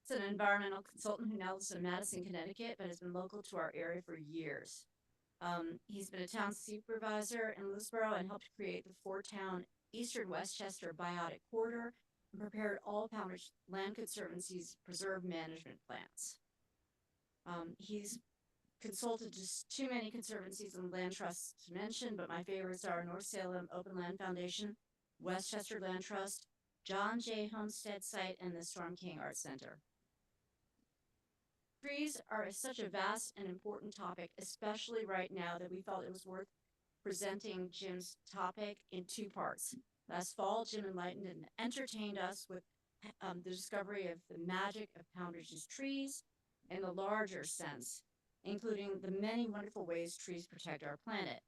He's an environmental consultant who now lives in Madison, Connecticut, but has been local to our area for years. He's been a town supervisor in Lewisboro and helped create the four-town Eastern Westchester Biotic Corridor and prepared all Poundage Land Conservancy's preserve management plans. He's consulted just too many conservancies and land trusts to mention, but my favorites are North Salem Open Land Foundation, Westchester Land Trust, John J. Homestead Site, and the Storm King Art Center. Trees are such a vast and important topic, especially right now, that we felt it was worth presenting Jim's topic in two parts. Last fall, Jim enlightened and entertained us with the discovery of the magic of Poundage's trees in the larger sense, including the many wonderful ways trees protect our planet.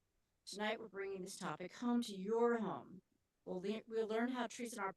Tonight, we're bringing this topic home to your home. We'll learn how trees in our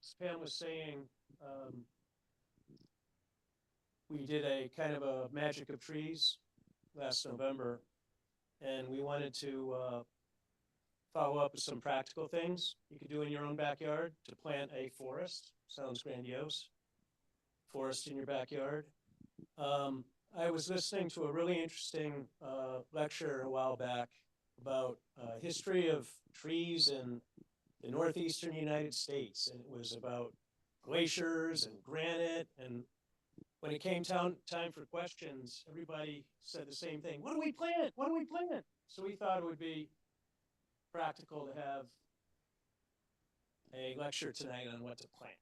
As Pam was saying, we did a kind of a magic of trees last November, and we wanted to follow up with some practical things you could do in your own backyard to plant a forest. Sounds grandiose. Forest in your backyard. I was listening to a really interesting lecture a while back about history of trees in the northeastern United States, and it was about glaciers and granite. And when it came time for questions, everybody said the same thing: what do we plant? What do we plant? So we thought it would be practical to have a lecture tonight on what to plant.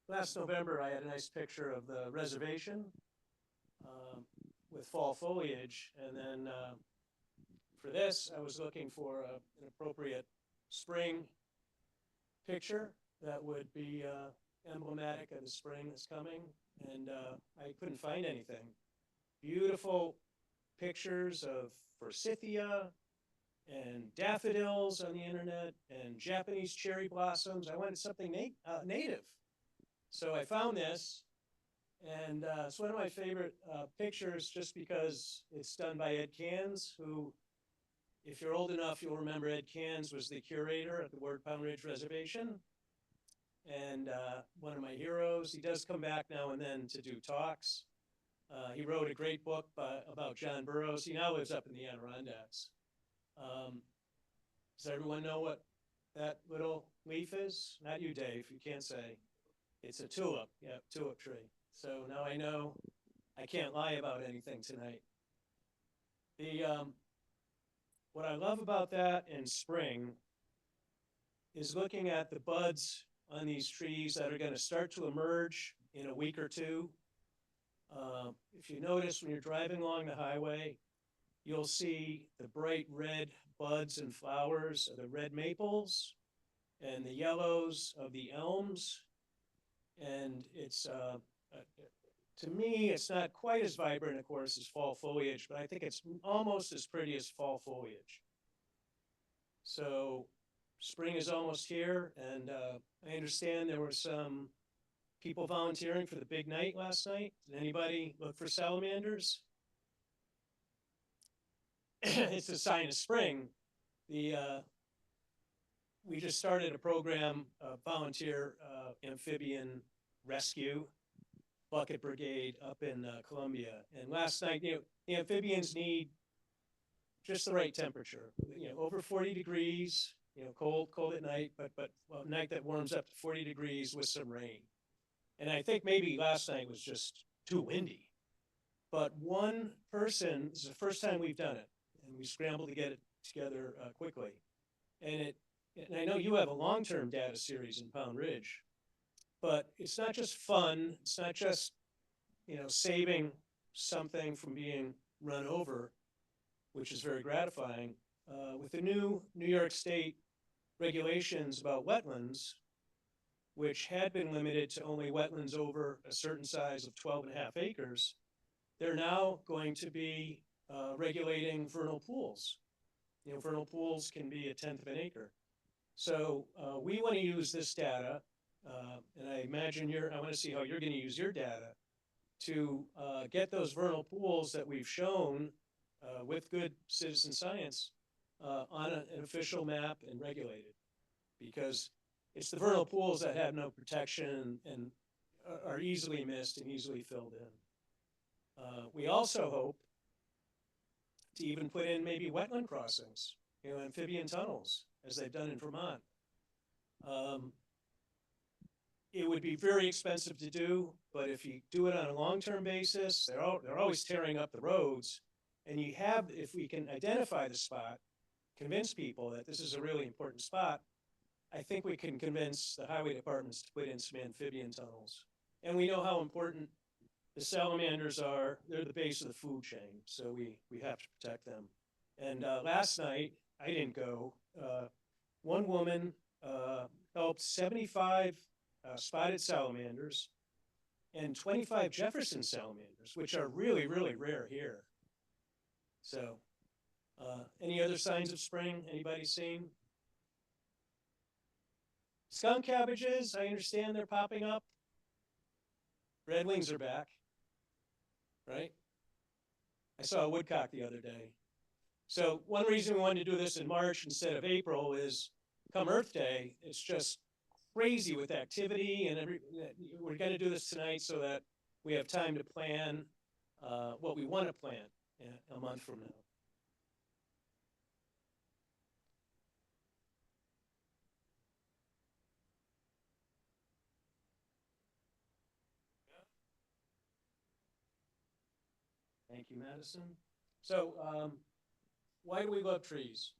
Last November, I had a nice picture of the reservation with fall foliage, and then for this, I was looking for an appropriate spring picture that would be emblematic of the spring that's coming, and I couldn't find anything. Beautiful pictures of forsythia and daffodils on the internet and Japanese cherry blossoms. I wanted something native. So I found this, and it's one of my favorite pictures just because it's done by Ed Cairns, who, if you're old enough, you'll remember Ed Cairns was the curator at the Ward Pound Ridge Reservation, and one of my heroes. He does come back now and then to do talks. He wrote a great book about John Burroughs. He now lives up in the Adirondacks. Does everyone know what that little leaf is? Not you, Dave, you can't say. It's a tulip, yeah, tulip tree. So now I know I can't lie about anything tonight. What I love about that in spring is looking at the buds on these trees that are going to start to emerge in a week or two. If you notice when you're driving along the highway, you'll see the bright red buds and flowers of the red maples and the yellows of the elms. And it's, to me, it's not quite as vibrant, of course, as fall foliage, but I think it's almost as pretty as fall foliage. So spring is almost here, and I understand there were some people volunteering for the big night last night. Did anybody look for salamanders? It's a sign of spring. We just started a program, volunteer amphibian rescue, bucket brigade up in Columbia. And last night, the amphibians need just the right temperature, over 40 degrees, cold at night, but a night that warms up to 40 degrees with some rain. And I think maybe last night was just too windy. But one person, this is the first time we've done it, and we scrambled to get it together quickly. And I know you have a long-term data series in Pound Ridge, but it's not just fun. It's not just, saving something from being run over, which is very gratifying. With the new New York State regulations about wetlands, which had been limited to only wetlands over a certain size of 12.5 acres, they're now going to be regulating vernal pools. Vernal pools can be 1/10 of an acre. So we want to use this data, and I imagine I want to see how you're going to use your data to get those vernal pools that we've shown with good citizen science on an official map and regulated. Because it's the vernal pools that have no protection and are easily missed and easily filled in. We also hope to even put in maybe wetland crossings, amphibian tunnels, as they've done in Vermont. It would be very expensive to do, but if you do it on a long-term basis, they're always tearing up the roads. And if we can identify the spot, convince people that this is a really important spot, I think we can convince the highway departments to put in some amphibian tunnels. And we know how important the salamanders are. They're the base of the food chain, so we have to protect them. And last night, I didn't go. One woman helped 75 spotted salamanders and 25 Jefferson salamanders, which are really, really rare here. So, any other signs of spring anybody seen? Skunk cabbages, I understand they're popping up. Redwings are back, right? I saw a woodcock the other day. So one reason we wanted to do this in March instead of April is come Earth Day, it's just crazy with activity, and we're going to do this tonight so that we have time to plan what we want to plant a month from now. Thank you, Madison. So why do we love trees?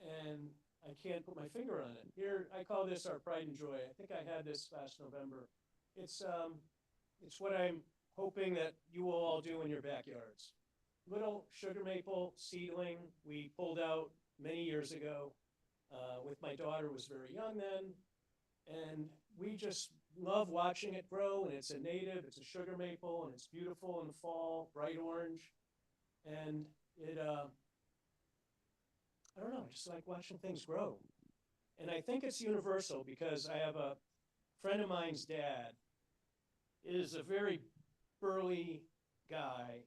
And I can't put my finger on it. Here, I call this our pride and joy. I think I had this last November. It's what I'm hoping that you will all do in your backyards. Little sugar maple seedling we pulled out many years ago with my daughter, was very young then. And we just love watching it grow, and it's a native, it's a sugar maple, and it's beautiful in the fall, bright orange. And I don't know, I just like watching things grow. And I think it's universal because I have a friend of mine's dad is a very burly guy,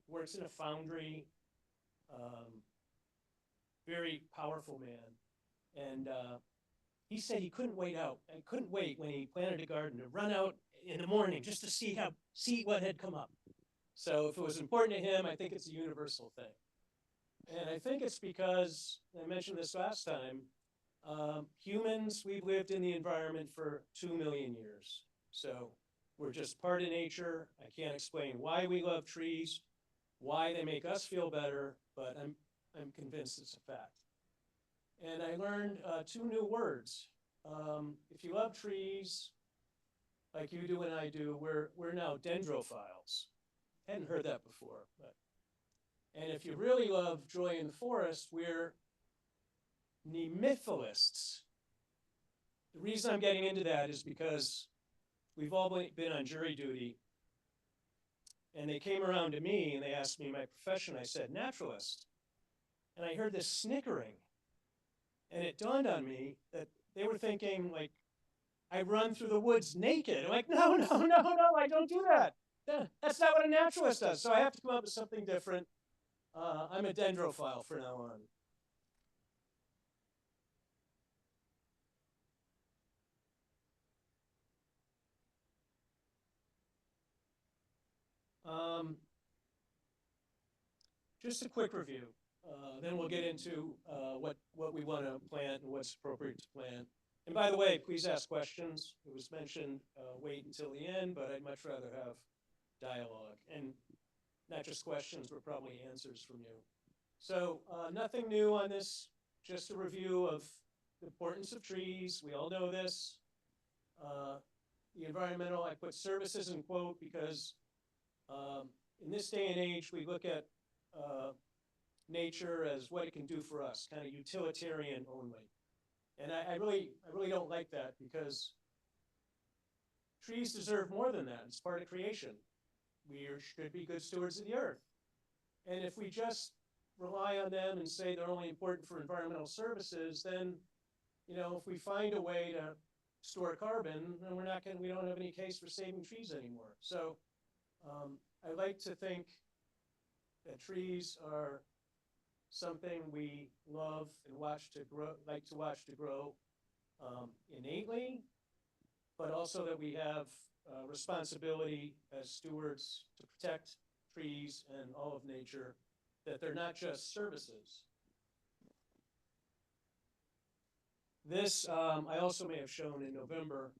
works in a foundry, very powerful man. And he said he couldn't wait when he planted a garden to run out in the morning just to see what had come up. So if it was important to him, I think it's a universal thing. And I think it's because, I mentioned this last time, humans, we've lived in the environment for 2 million years. So we're just part of nature. I can't explain why we love trees, why they make us feel better, but I'm convinced it's a fact. And I learned 2 new words. If you love trees, like you do and I do, we're now dendrophiles. Hadn't heard that before, but. And if you really love joy in the forest, we're nemithalists. The reason I'm getting into that is because we've all been on jury duty, and they came around to me and they asked me my profession. I said, naturalist. And I heard this snickering, and it dawned on me that they were thinking, like, I run through the woods naked. I'm like, no, I don't do that. That's not what a naturalist does. So I have to come up with something different. I'm a dendrophile from now on. Just a quick review. Then we'll get into what we want to plant and what's appropriate to plant. And by the way, please ask questions. It was mentioned, wait until the end, but I'd much rather have dialogue, and not just questions, but probably answers from you. So nothing new on this, just a review of the importance of trees. We all know this. The environmental, I put services in quote because in this day and age, we look at nature as what it can do for us, kind of utilitarian only. And I really don't like that, because trees deserve more than that. It's part of creation. We should be good stewards of the earth. And if we just rely on them and say they're only important for environmental services, then, you know, if we find a way to store carbon, then we don't have any case for saving trees anymore. So I like to think that trees are something we love and like to watch to grow innately, but also that we have responsibility as stewards to protect trees and all of nature, that they're not just services. This I also may have shown in November.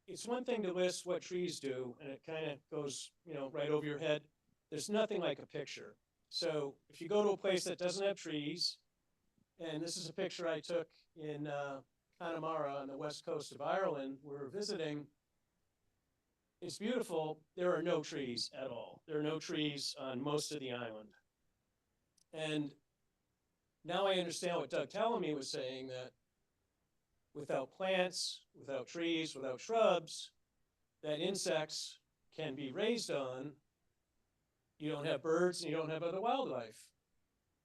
It's one thing to list what trees do, and it kind of goes, you know, right over your head. There's nothing like a picture. So if you go to a place that doesn't have trees, and this is a picture I took in Connemara on the west coast of Ireland, we were visiting. It's beautiful. There are no trees at all. There are no trees on most of the island. And now I understand what Doug Tallamy was saying, that without plants, without trees, without shrubs, that insects can be raised on. You don't have birds and you don't have other wildlife.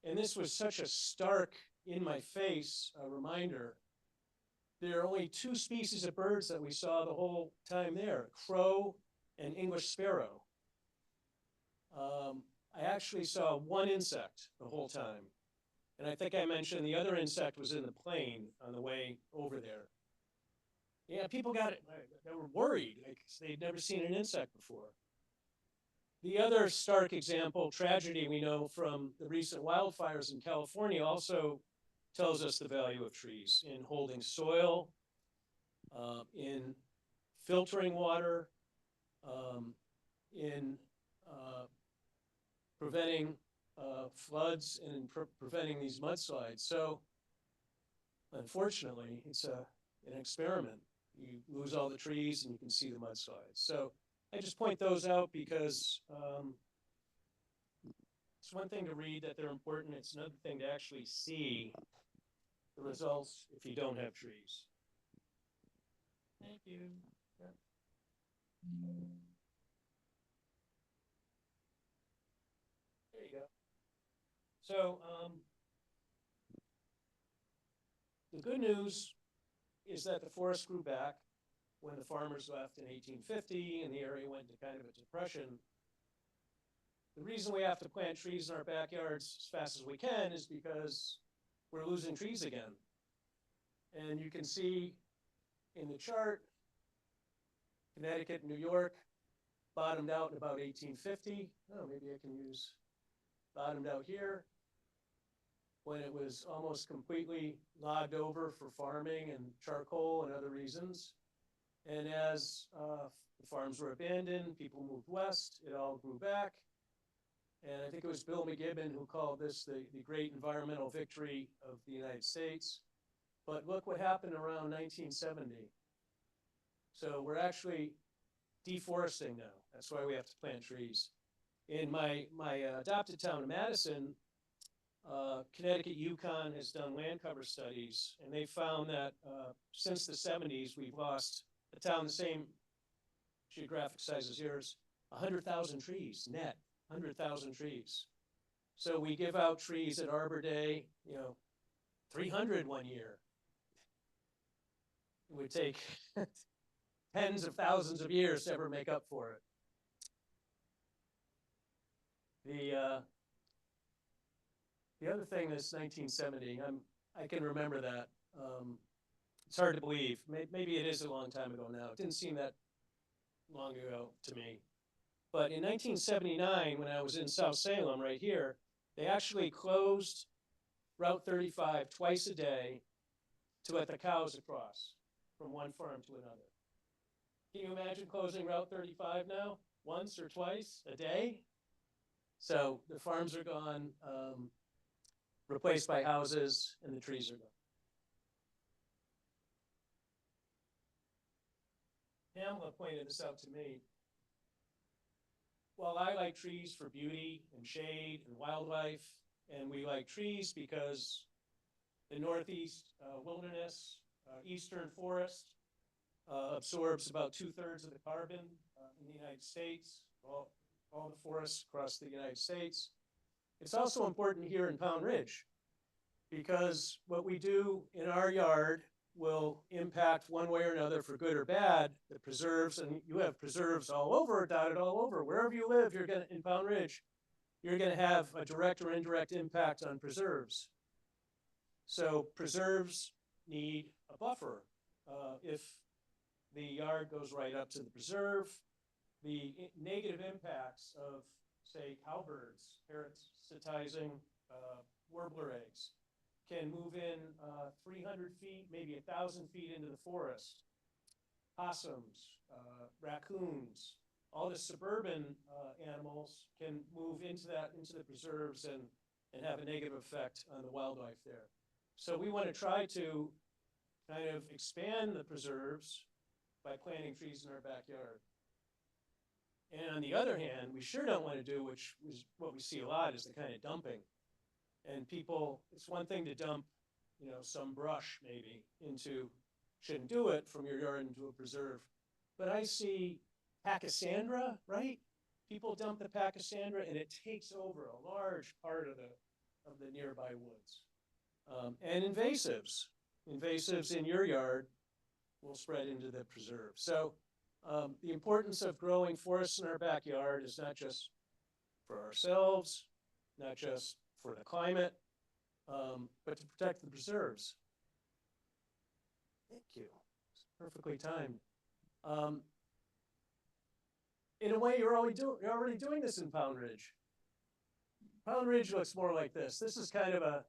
And this was such a stark, in my face reminder. There are only two species of birds that we saw the whole time there, crow and English sparrow. I actually saw one insect the whole time. And I think I mentioned the other insect was in the plane on the way over there. Yeah, people they were worried, like they'd never seen an insect before. The other stark example, tragedy we know from the recent wildfires in California, also tells us the value of trees in holding soil, in filtering water, in preventing floods, and in preventing these mudslides. So unfortunately, it's an experiment. You lose all the trees and you can see the mudslides. So I just point those out because it's one thing to read that they're important. It's another thing to actually see the results if you don't have trees. Thank you. Yeah. There you go. So the good news is that the forest grew back when the farmers left in 1850 and the area went into kind of a depression. The reason we have to plant trees in our backyards as fast as we can is because we're losing trees again. And you can see in the chart, Connecticut and New York bottomed out in about 1850. Oh, maybe I can use bottomed out here, when it was almost completely logged over for farming and charcoal and other reasons. And as the farms were abandoned, people moved west, it all grew back. And I think it was Bill McGibbon who called this the great environmental victory of the United States. But look what happened around 1970. So we're actually deforesting now. That's why we have to plant trees. In my adopted town of Madison, Connecticut Yukon has done land cover studies, and they found that since the 70s, we've lost a town the same geographic size as yours, 100,000 trees, net, 100,000 trees. So we give out trees at Arbor Day, you know, 300 one year. It would take tens of thousands of years to ever make up for it. The other thing is 1970. I can remember that. It's hard to believe. Maybe it is a long time ago now. It didn't seem that long ago to me. But in 1979, when I was in South Salem right here, they actually closed Route 35 twice a day to let the cows across from one farm to another. Can you imagine closing Route 35 now, once or twice a day? So the farms are gone, replaced by houses, and the trees are gone. Pamela pointed this out to me. Well, I like trees for beauty and shade and wildlife, and we like trees because the Northeast wilderness, eastern forest, absorbs about 2/3 of the carbon in the United States, all the forests across the United States. It's also important here in Pound Ridge because what we do in our yard will impact one way or another, for good or bad, the preserves, and you have preserves all over, dotted all over. Wherever you live, you're gonna, in Pound Ridge, you're gonna have a direct or indirect impact on preserves. So preserves need a buffer. If the yard goes right up to the preserve, the negative impacts of, say, cowbirds parasitizing warbler eggs can move in 300 feet, maybe 1,000 feet into the forest. Possums, raccoons, all the suburban animals can move into the preserves and have a negative effect on the wildlife there. So we want to try to kind of expand the preserves by planting trees in our backyard. And on the other hand, we sure don't want to do, which is what we see a lot, is the kind of dumping. And people, it's one thing to dump, some brush maybe into, shouldn't do it, from your yard into a preserve. But I see Pachysandra, right? People dump the Pachysandra and it takes over a large part of the nearby woods. And invasives in your yard will spread into the preserve. So the importance of growing forests in our backyard is not just for ourselves, not just for the climate, but to protect the preserves. Thank you. It's perfectly timed. In a way, you're already doing this in Pound Ridge. Pound Ridge looks more like this. This is kind of a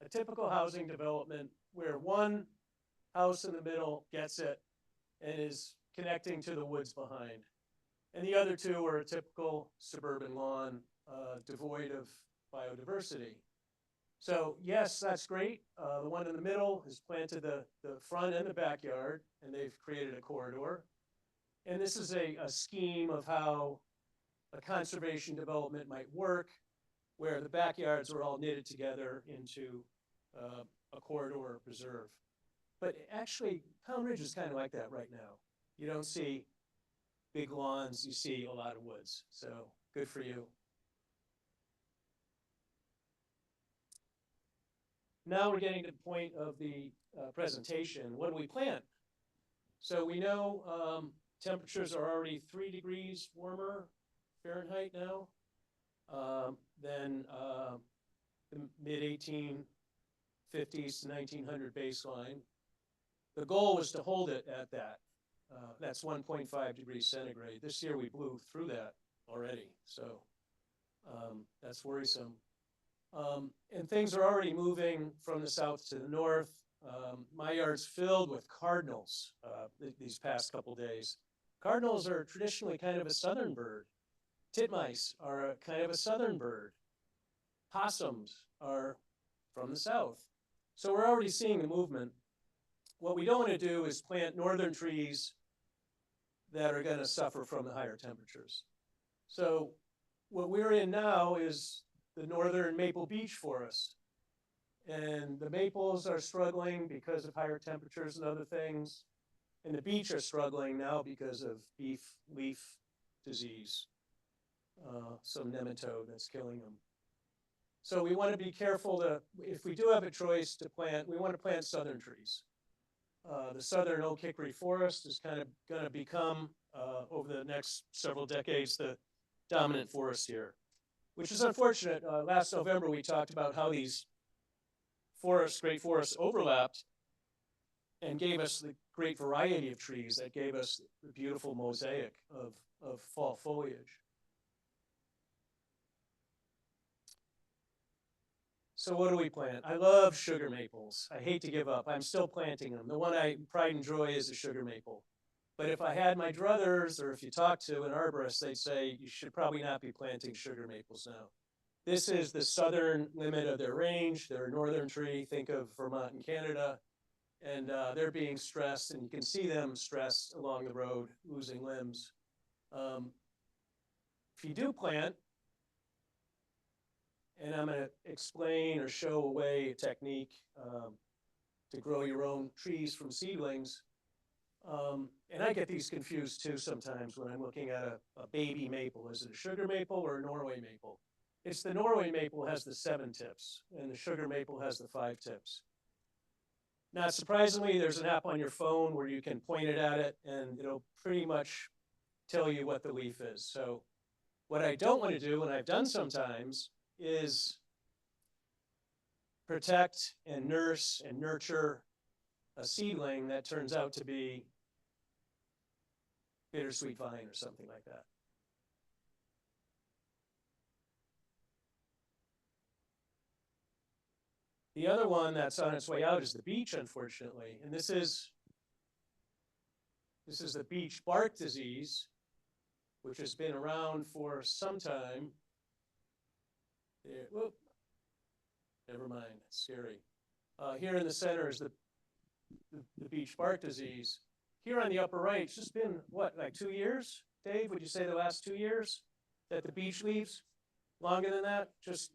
typical housing development where one house in the middle gets it and is connecting to the woods behind. And the other two are a typical suburban lawn, devoid of biodiversity. So yes, that's great. The one in the middle has planted the front and the backyard, and they've created a corridor. And this is a scheme of how a conservation development might work, where the backyards are all knitted together into a corridor or preserve. But actually, Pound Ridge is kind of like that right now. You don't see big lawns, you see a lot of woods. So good for you. Now we're getting to the point of the presentation. What do we plant? So we know temperatures are already 3 degrees warmer Fahrenheit now than the mid-1850s to 1900 baseline. The goal was to hold it at that. That's 1.5 degrees centigrade. This year we blew through that already, so that's worrisome. And things are already moving from the south to the north. My yard's filled with cardinals these past couple days. Cardinals are traditionally kind of a southern bird. Titmice are a kind of a southern bird. Possums are from the south. So we're already seeing the movement. What we don't want to do is plant northern trees that are going to suffer from the higher temperatures. So what we're in now is the northern maple beech forest. And the maples are struggling because of higher temperatures and other things. And the beech are struggling now because of leaf disease, some nematode that's killing them. So we want to be careful to, if we do have a choice to plant, we want to plant southern trees. The southern oak hickory forest is kind of going to become, over the next several decades, the dominant forest here, which is unfortunate. Last November, we talked about how these great forests overlapped and gave us the great variety of trees that gave us the beautiful mosaic of fall foliage. So what do we plant? I love sugar maples. I hate to give up. I'm still planting them. The one I pride and joy is the sugar maple. But if I had my druthers, or if you talk to an arborist, they'd say you should probably not be planting sugar maples now. This is the southern limit of their range. They're a northern tree. Think of Vermont and Canada. And they're being stressed, and you can see them stressed along the road, losing limbs. If you do plant, and I'm going to explain or show a way, a technique to grow your own trees from seedlings. And I get these confused too sometimes when I'm looking at a baby maple. Is it a sugar maple or a Norway maple? It's the Norway maple has the 7 tips, and the sugar maple has the 5 tips. Not surprisingly, there's an app on your phone where you can point it at it, and it'll pretty much tell you what the leaf is. So what I don't want to do, and I've done sometimes, is protect and nurse and nurture a seedling that turns out to be bittersweet vine or something like that. The other one that's on its way out is the beech, unfortunately, and this is the beech bark disease, which has been around for some time. There, whoop, never mind, it's scary. Here in the center is the beech bark disease. Here on the upper right, it's just been, what, like 2 years? Dave, would you say the last 2 years that the beech leaves? Longer than that? Just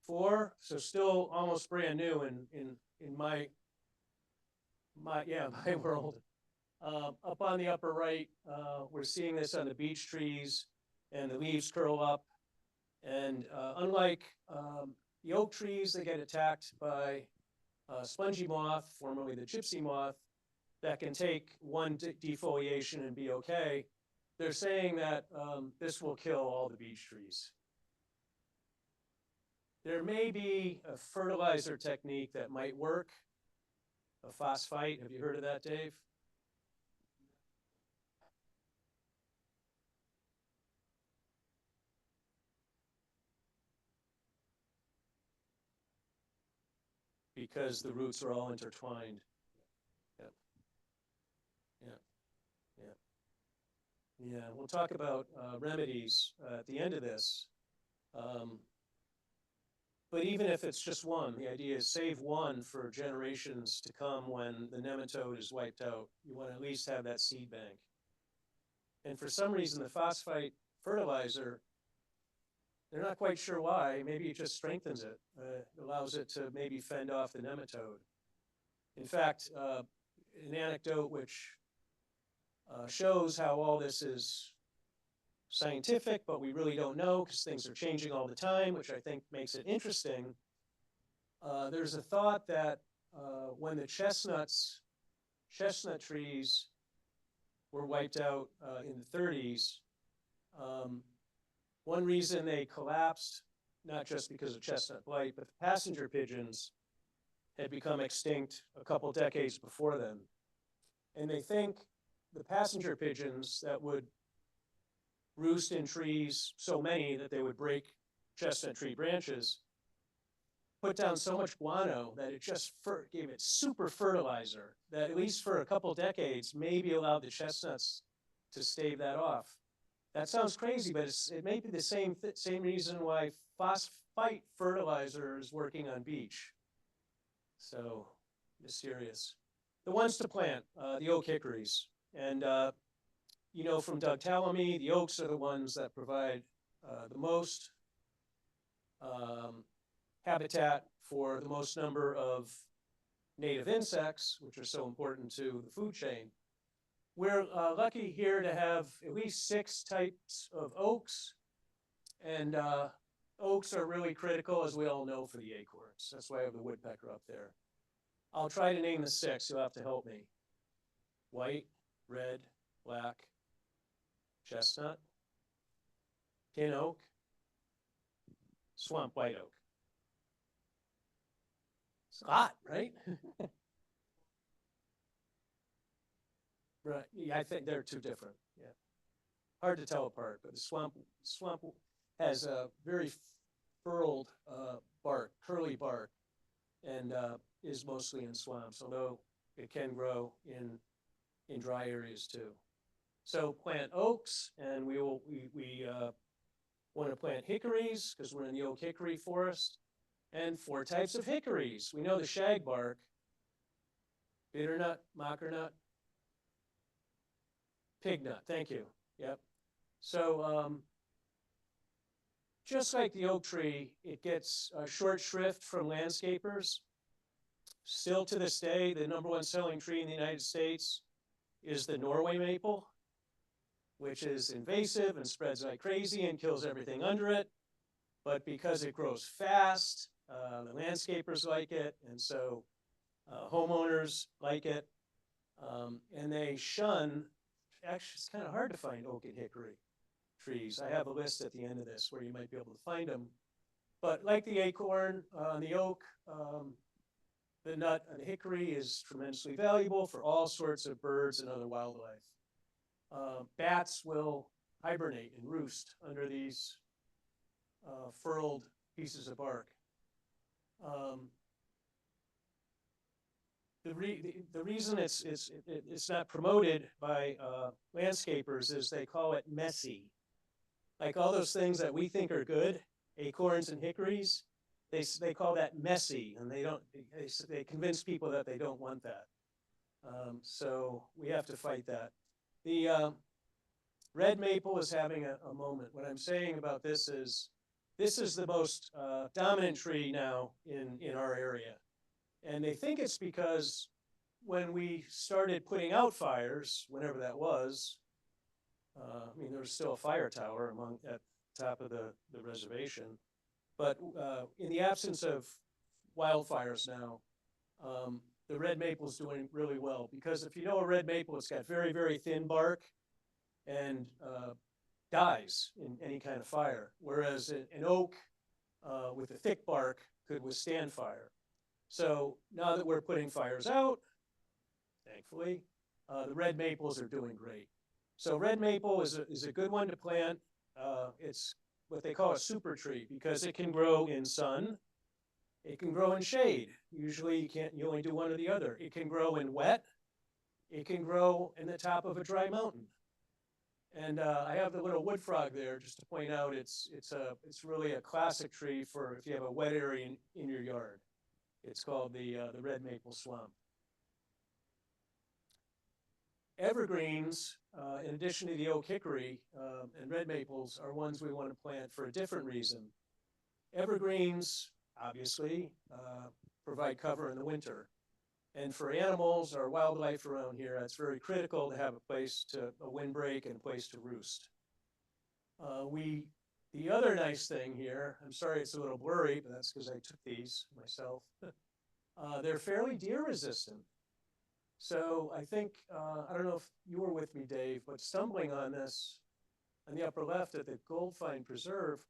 4? So still almost brand new in my world. Up on the upper right, we're seeing this on the beech trees, and the leaves curl up. And unlike the oak trees, they get attacked by spongy moth, formerly the gypsy moth, that can take one defoliation and be okay. They're saying that this will kill all the beech trees. There may be a fertilizer technique that might work, a phosphite. Have you heard of that, Dave? Because the roots are all intertwined. Yeah, we'll talk about remedies at the end of this. But even if it's just one, the idea is save one for generations to come when the nematode is wiped out. You want to at least have that seed bank. And for some reason, the phosphite fertilizer, they're not quite sure why. Maybe it just strengthens it, allows it to maybe fend off the nematode. In fact, an anecdote which shows how all this is scientific, but we really don't know because things are changing all the time, which I think makes it interesting. There's a thought that when the chestnut trees were wiped out in the 30s, one reason they collapsed, not just because of chestnut blight, but the passenger pigeons had become extinct a couple decades before then. And they think the passenger pigeons that would roost in trees, so many that they would break chestnut tree branches, put down so much guano that it just gave it super fertilizer that at least for a couple decades maybe allowed the chestnuts to stave that off. That sounds crazy, but it may be the same reason why phosphite fertilizer is working on beech. So mysterious. The ones to plant, the oak hickories. And you know from Doug Tallamy, the oaks are the ones that provide the most habitat for the most number of native insects, which are so important to the food chain. We're lucky here to have at least 6 types of oaks, and oaks are really critical, as we all know, for the acorns. That's why I have the woodpecker up there. I'll try to name the 6, you'll have to help me. White, red, black, chestnut, tin oak, swamp white oak. It's hot, right? Right. Yeah, I think they're 2 different. Yeah, hard to tell apart. But the swamp has a very furled bark, curly bark, and is mostly in swamps. Although it can grow in in dry areas too. So plant oaks, and we want to plant hickories because we're in the oak hickory forest, and 4 types of hickories. We know the shagbark, bitternut, mockernut, pignut. Thank you. Yep. So just like the oak tree, it gets short shrift from landscapers. Still to this day, the #1 selling tree in the United States is the Norway maple, which is invasive and spreads like crazy and kills everything under it. But because it grows fast, the landscapers like it, and so homeowners like it, and they shun, actually it's kind of hard to find oak and hickory trees. I have a list at the end of this where you might be able to find them. But like the acorn, the oak, the nut, and the hickory is tremendously valuable for all sorts of birds and other wildlife. Bats will hibernate and roost under these furled pieces of bark. The reason it's not promoted by landscapers is they call it messy. Like all those things that we think are good, acorns and hickories, they call that messy, and they convince people that they don't want that. So we have to fight that. The red maple is having a moment. What I'm saying about this is the most dominant tree now in our area. And they think it's because when we started putting out fires, whenever that was, I mean, there was still a fire tower at the top of the reservation. But in the absence of wildfires now, the red maple is doing really well. Because if you know a red maple, it's got very, very thin bark and dies in any kind of fire. Whereas an oak with a thick bark could withstand fire. So now that we're putting fires out, thankfully, the red maples are doing great. So red maple is a good one to plant. It's what they call a super tree because it can grow in sun. It can grow in shade. Usually you only do one or the other. It can grow in wet. It can grow in the top of a dry mountain. And I have the little wood frog there just to point out it's really a classic tree for if you have a wet area in your yard. It's called the red maple swamp. Evergreens, in addition to the oak hickory and red maples, are ones we want to plant for a different reason. Evergreens, obviously, provide cover in the winter. And for animals or wildlife around here, it's very critical to have a windbreak and a place to roost. The other nice thing here, I'm sorry it's a little blurry, but that's because I took these myself. They're fairly deer resistant. So I think, I don't know if you were with me, Dave, but stumbling on this on the upper left at the Goldfine Preserve,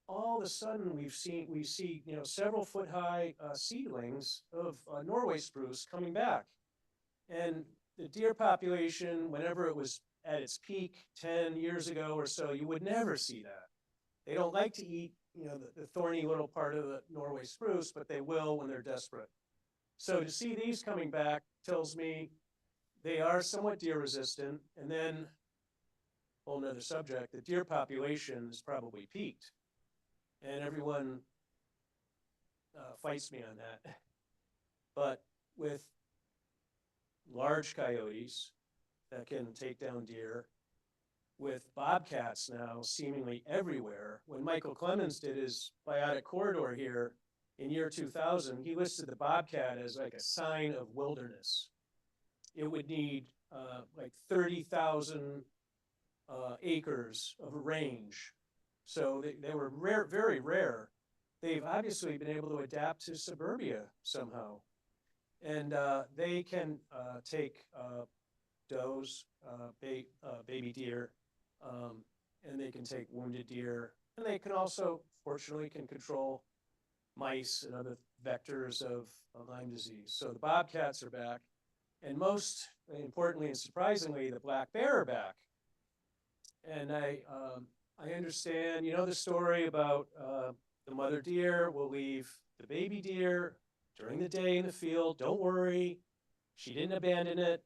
all of a sudden we see several foot high seedlings of Norway spruce coming back. And the deer population, whenever it was at its peak 10 years ago or so, you would never see that. They don't like to eat the thorny little part of the Norway spruce, but they will when they're desperate. So to see these coming back tells me they are somewhat deer resistant. And then, whole nother subject, the deer population is probably peaked. And everyone fights me on that. But with large coyotes that can take down deer, with bobcats now seemingly everywhere, when Michael Clemens did his biotic corridor here in year 2000, he listed the bobcat as like a sign of wilderness. It would need like 30,000 acres of a range. So they were rare, very rare. They've obviously been able to adapt to suburbia somehow. And they can take does, baby deer, and they can take wounded deer. And they can also, fortunately, can control mice and other vectors of Lyme disease. So the bobcats are back. And most importantly and surprisingly, the black bear are back. And I understand, the story about the mother deer will leave the baby deer during the day in the field. Don't worry, she didn't abandon it.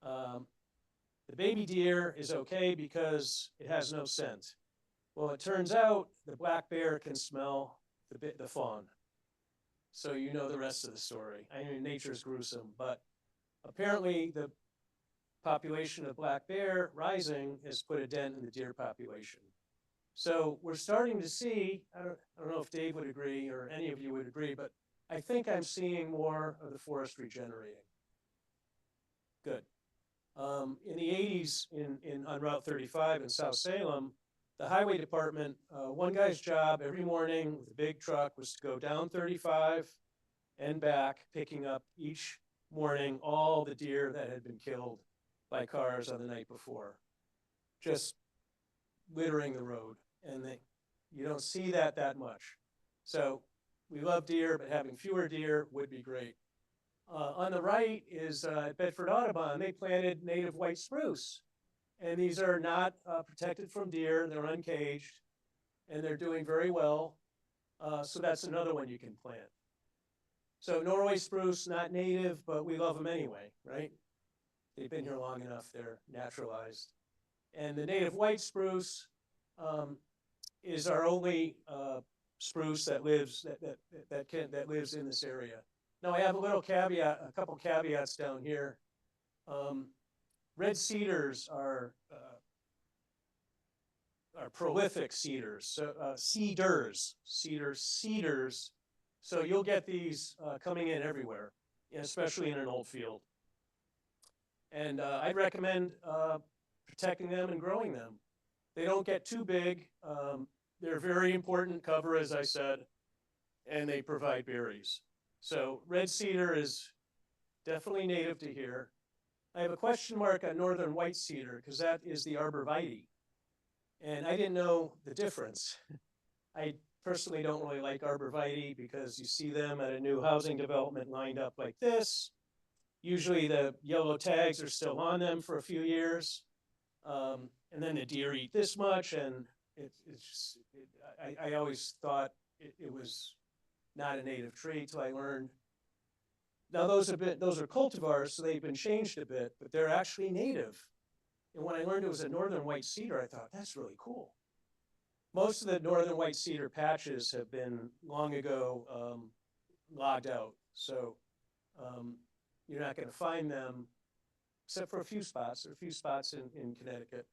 The baby deer is okay because it has no scent. Well, it turns out the black bear can smell the fawn. So you know the rest of the story. I mean, nature's gruesome, but apparently the population of black bear rising has put a dent in the deer population. So we're starting to see, I don't know if Dave would agree or any of you would agree, but I think I'm seeing more of the forest regenerating. Good. In the 80s on Route 35 in South Salem, the highway department, one guy's job every morning with a big truck was to go down 35 and back, picking up each morning all the deer that had been killed by cars on the night before, just littering the road. And you don't see that much. So we love deer, but having fewer deer would be great. On the right is Bedford Audubon. They planted native white spruce. And these are not protected from deer. They're uncaged. And they're doing very well. So that's another one you can plant. So Norway spruce, not native, but we love them anyway, right? They've been here long enough. They're naturalized. And the native white spruce is our only spruce that lives that lives in this area. Now I have a couple caveats down here. Red cedars are prolific cedars, so cedars. So you'll get these coming in everywhere, especially in an old field. And I'd recommend protecting them and growing them. They don't get too big. They're very important cover, as I said, and they provide berries. So red cedar is definitely native to here. I have a question mark on northern white cedar because that is the arborvitae. And I didn't know the difference. I personally don't really like arborvitae because you see them at a new housing development lined up like this. Usually the yellow tags are still on them for a few years. And then the deer eat this much, and I always thought it was not a native tree till I learned. Now those are cultivars, so they've been changed a bit, but they're actually native. And when I learned it was a northern white cedar, I thought, that's really cool. Most of the northern white cedar patches have been long ago logged out. So you're not going to find them, except for a few spots. There are a few spots in Connecticut.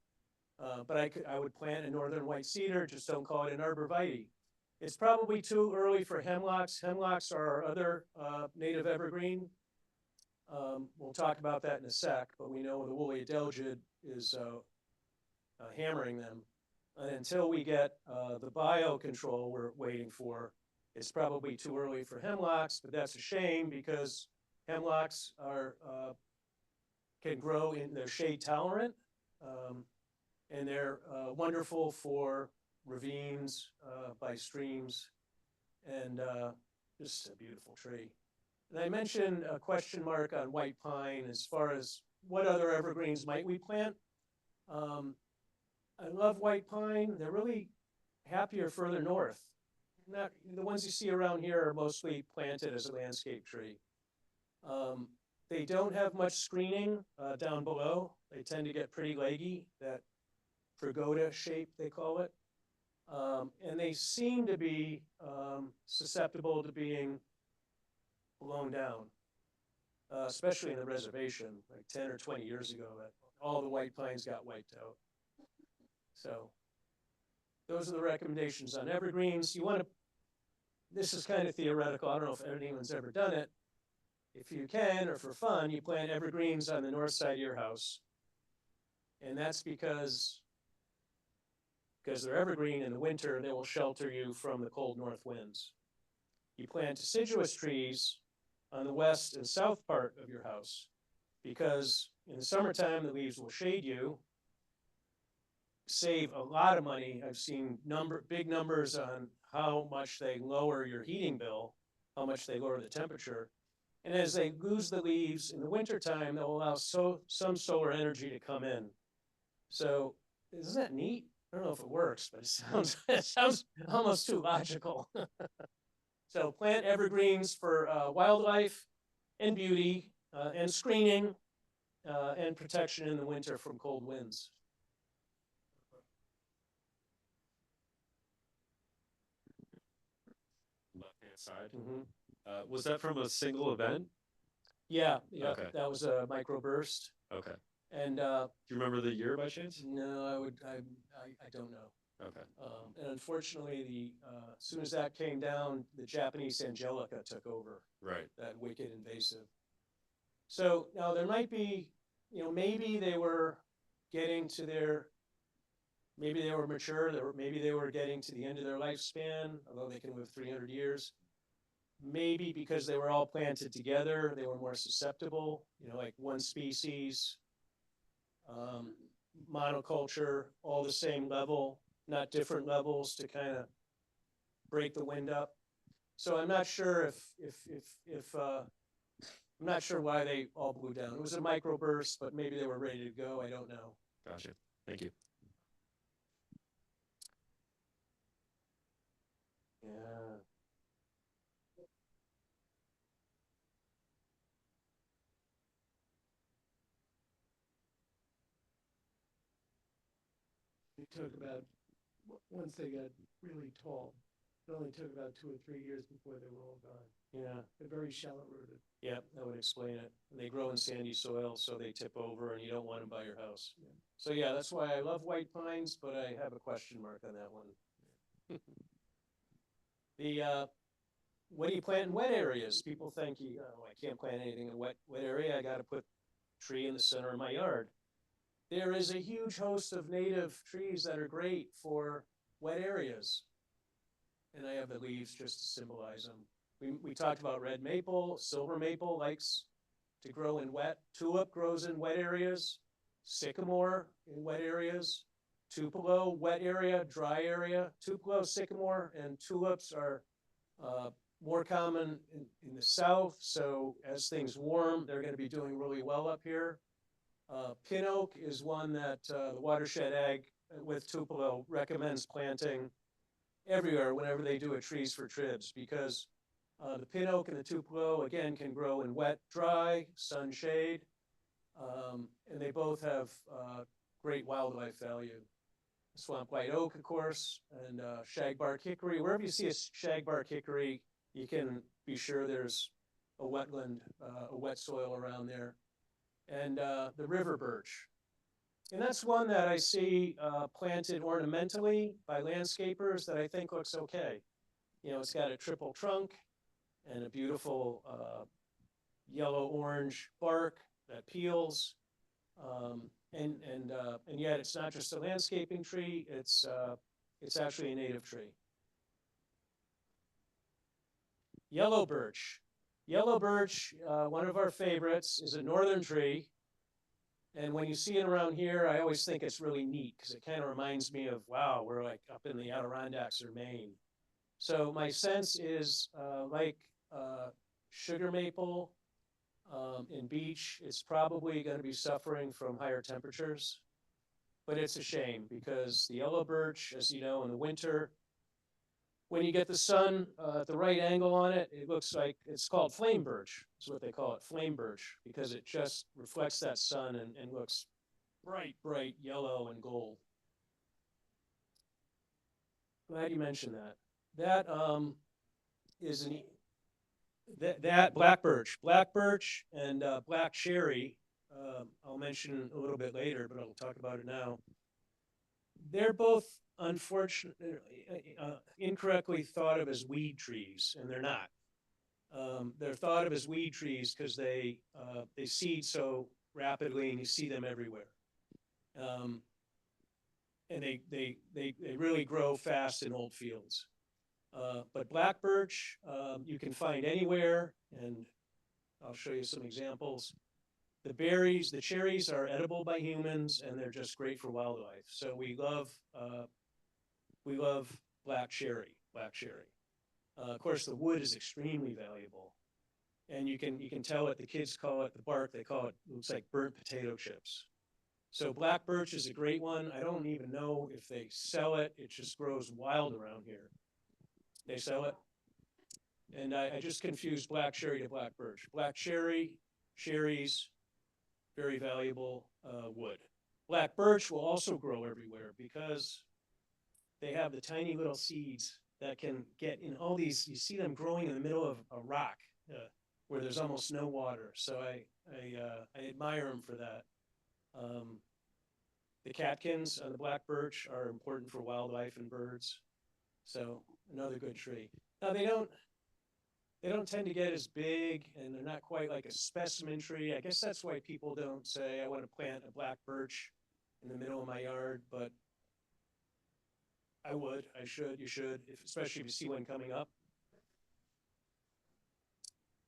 But I would plant a northern white cedar, just don't call it an arborvitae. It's probably too early for hemlocks. Hemlocks are our other native evergreen. We'll talk about that in a sec, but we know the woolly adelgid is hammering them. And until we get the biocontrol we're waiting for, it's probably too early for hemlocks, but that's a shame because hemlocks can grow they're shade tolerant, and they're wonderful for ravines by streams, and just a beautiful tree. And I mentioned a question mark on white pine as far as what other evergreens might we plant. I love white pine. They're really happier further north. Not the ones you see around here are mostly planted as a landscape tree. They don't have much screening down below. They tend to get pretty leggy, that pagoda shape they call it. And they seem to be susceptible to being blown down, especially in the reservation, like 10 or 20 years ago, that all the white pines got wiped out. So those are the recommendations on evergreens. This is kind of theoretical. I don't know if anyone's ever done it. If you can, or for fun, you plant evergreens on the north side of your house. And that's because they're evergreen in the winter, they will shelter you from the cold north winds. You plant deciduous trees on the west and south part of your house because in the summertime, the leaves will shade you, save a lot of money. I've seen big numbers on how much they lower your heating bill, how much they lower the temperature. And as they lose the leaves in the wintertime, they'll allow some solar energy to come in. So isn't that neat? I don't know if it works, but it sounds almost too logical. So plant evergreens for wildlife and beauty and screening. and protection in the winter from cold winds. Left-hand side. Mm-hmm. Was that from a single event? Yeah, yeah, Okay. that was a microburst. Okay. And Do you remember the year by chance? no, I don't know. Okay. And unfortunately, as soon as that came down, the Japanese Angelica took over, Right. that wicked invasive. So now there might be, maybe they were getting to maybe they were mature, maybe they were getting to the end of their lifespan, although they can live 300 years. Maybe because they were all planted together, they were more susceptible, like one species, monoculture, all the same level, not different levels to kind of break the wind up. So I'm not sure I'm not sure why they all blew down. It was a microburst, but maybe they were ready to go. I don't know. Gotcha. Thank you. Yeah. It took about, once they got really tall, it only took about 2 or 3 years before they were all gone. Yeah, They're very shallow rooted. yeah, that would explain it. And they grow in sandy soil, so they tip over and you don't want them by your house. Yeah. So yeah, that's why I love white pines, but I have a question mark on that one. What do you plant in wet areas? People think, I can't plant anything in a wet area. I got to put a tree in the center of my yard. There is a huge host of native trees that are great for wet areas. And I have the leaves just to symbolize them. We talked about red maple. Silver maple likes to grow in wet. Tulip grows in wet areas. Sycamore in wet areas. Tupelo, wet area, dry area. Tupelo, sycamore, and tulips are more common in the south. So as things warm, they're going to be doing really well up here. Pin oak is one that the Watershed Ag with Tupelo recommends planting everywhere whenever they do a trees for tribs, because the pin oak and the Tupelo, again, can grow in wet, dry, sun, shade, and they both have great wildlife value. Swamp white oak, of course, and shagbark hickory. Wherever you see a shagbark hickory, you can be sure there's a wetland, a wet soil around there. And the river birch. And that's one that I see planted ornamentally by landscapers that I think looks okay. It's got a triple trunk and a beautiful yellow-orange bark that peels. And yet it's not just a landscaping tree, it's actually a native tree. Yellow birch. Yellow birch, one of our favorites, is a northern tree. And when you see it around here, I always think it's really neat because it kind of reminds me of, wow, we're like up in the Adirondacks or Maine. So my sense is like sugar maple and beech, it's probably going to be suffering from higher temperatures. But it's a shame because the yellow birch, as you know, in the winter, when you get the sun at the right angle on it, it looks like, it's called flame birch. That's what they call it, flame birch, because it just reflects that sun and looks bright, bright yellow and gold. Glad you mentioned that. That is that black birch and black cherry. I'll mention a little bit later, but I'll talk about it now. They're both unfortunately incorrectly thought of as weed trees, and they're not. They're thought of as weed trees because they seed so rapidly, and you see them everywhere. And they really grow fast in old fields. But black birch you can find anywhere, and I'll show you some examples. The berries, the cherries are edible by humans, and they're just great for wildlife. So we love black cherry. Of course, the wood is extremely valuable, and you can tell it. The kids call it the bark. They call it looks like burnt potato chips. So black birch is a great one. I don't even know if they sell it. It just grows wild around here. They sell it, and I just confused black cherry to black birch. Black cherry, cherries, very valuable wood. Black birch will also grow everywhere because they have the tiny little seeds that can get in all these. You see them growing in the middle of a rock where there's almost no water. So I admire them for that. The catkins on the black birch are important for wildlife and birds. So another good tree. Now they don't tend to get as big, and they're not quite like a specimen tree. I guess that's why people don't say, I want to plant a black birch in the middle of my yard, but I would, I should, you should, especially if you see one coming up.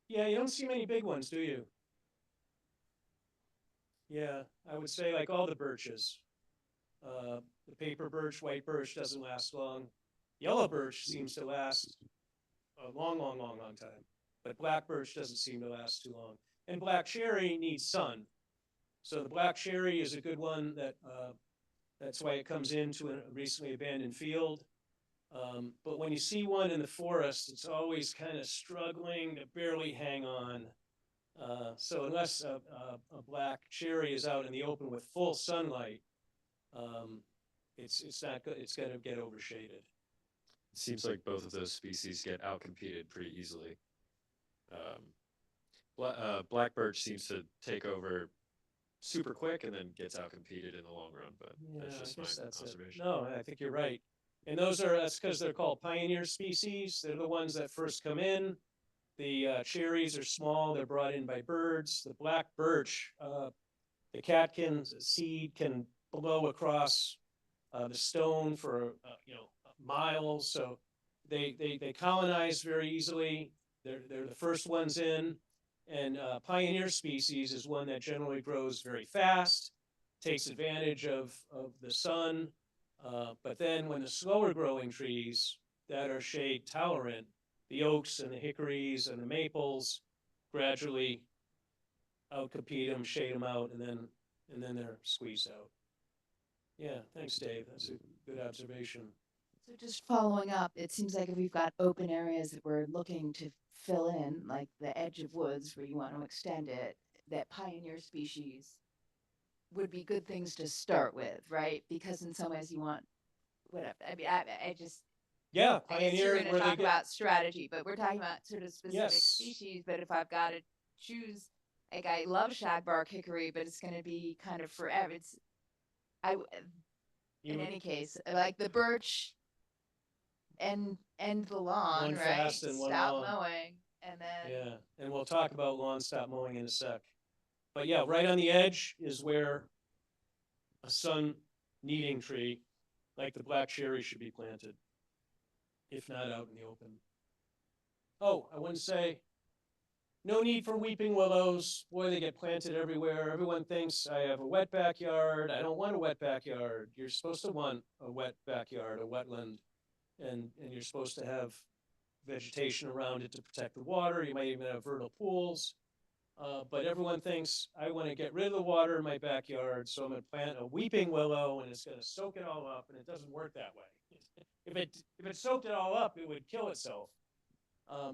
Yeah, you don't see many big ones, do you? Yeah, I would say like all the birches. The paper birch, white birch doesn't last long. Yellow birch seems to last a long, long, long, long time. But black birch doesn't seem to last too long. And black cherry needs sun. So the black cherry is a good one that's why it comes into a recently abandoned field. But when you see one in the forest, it's always kind of struggling to barely hang on. So unless a black cherry is out in the open with full sunlight, it's not good. It's going to get overshaded. It seems like both of those species get outcompeted pretty easily. Black birch seems to take over super quick and then gets outcompeted in the long run, but that's just my observation. No, I think you're right. And that's because they're called pioneer species. They're the ones that first come in. The cherries are small. They're brought in by birds. The black birch, the catkins, the seed can blow across the stone for miles. So they colonize very easily. They're the first ones in. And pioneer species is one that generally grows very fast, takes advantage of the sun. But then when the slower growing trees that are shade tolerant, the oaks and the hickories and the maples gradually outcompete them, shade them out, and then they're squeezed out. Yeah, thanks, Dave. That's a good observation. So just following up, it seems like if we've got open areas that we're looking to fill in, like the edge of woods where you want to extend it, that pioneer species would be good things to start with, right? Because in some ways you want whatever. I mean, I just Yeah, I guess you're pioneer going to where they talk get about strategy, but we're talking about sort of specific Yes. species. But if I've got to choose, like I love shagbark hickory, but it's going to be kind of forever. In any case, like the birch and the lawn, One right? fast and one Stop long. mowing, and then Yeah, and we'll talk about lawn stop mowing in a sec. But yeah, right on the edge is where a sun needing tree like the black cherry should be planted, if not out in the open. Oh, I want to say, no need for weeping willows. Boy, they get planted everywhere. Everyone thinks I have a wet backyard. I don't want a wet backyard. You're supposed to want a wet backyard, a wetland, and you're supposed to have vegetation around it to protect the water. You might even have vernal pools. But everyone thinks I want to get rid of the water in my backyard, so I'm going to plant a weeping willow and it's going to soak it all up, and it doesn't work that way. If it soaked it all up, it would kill itself.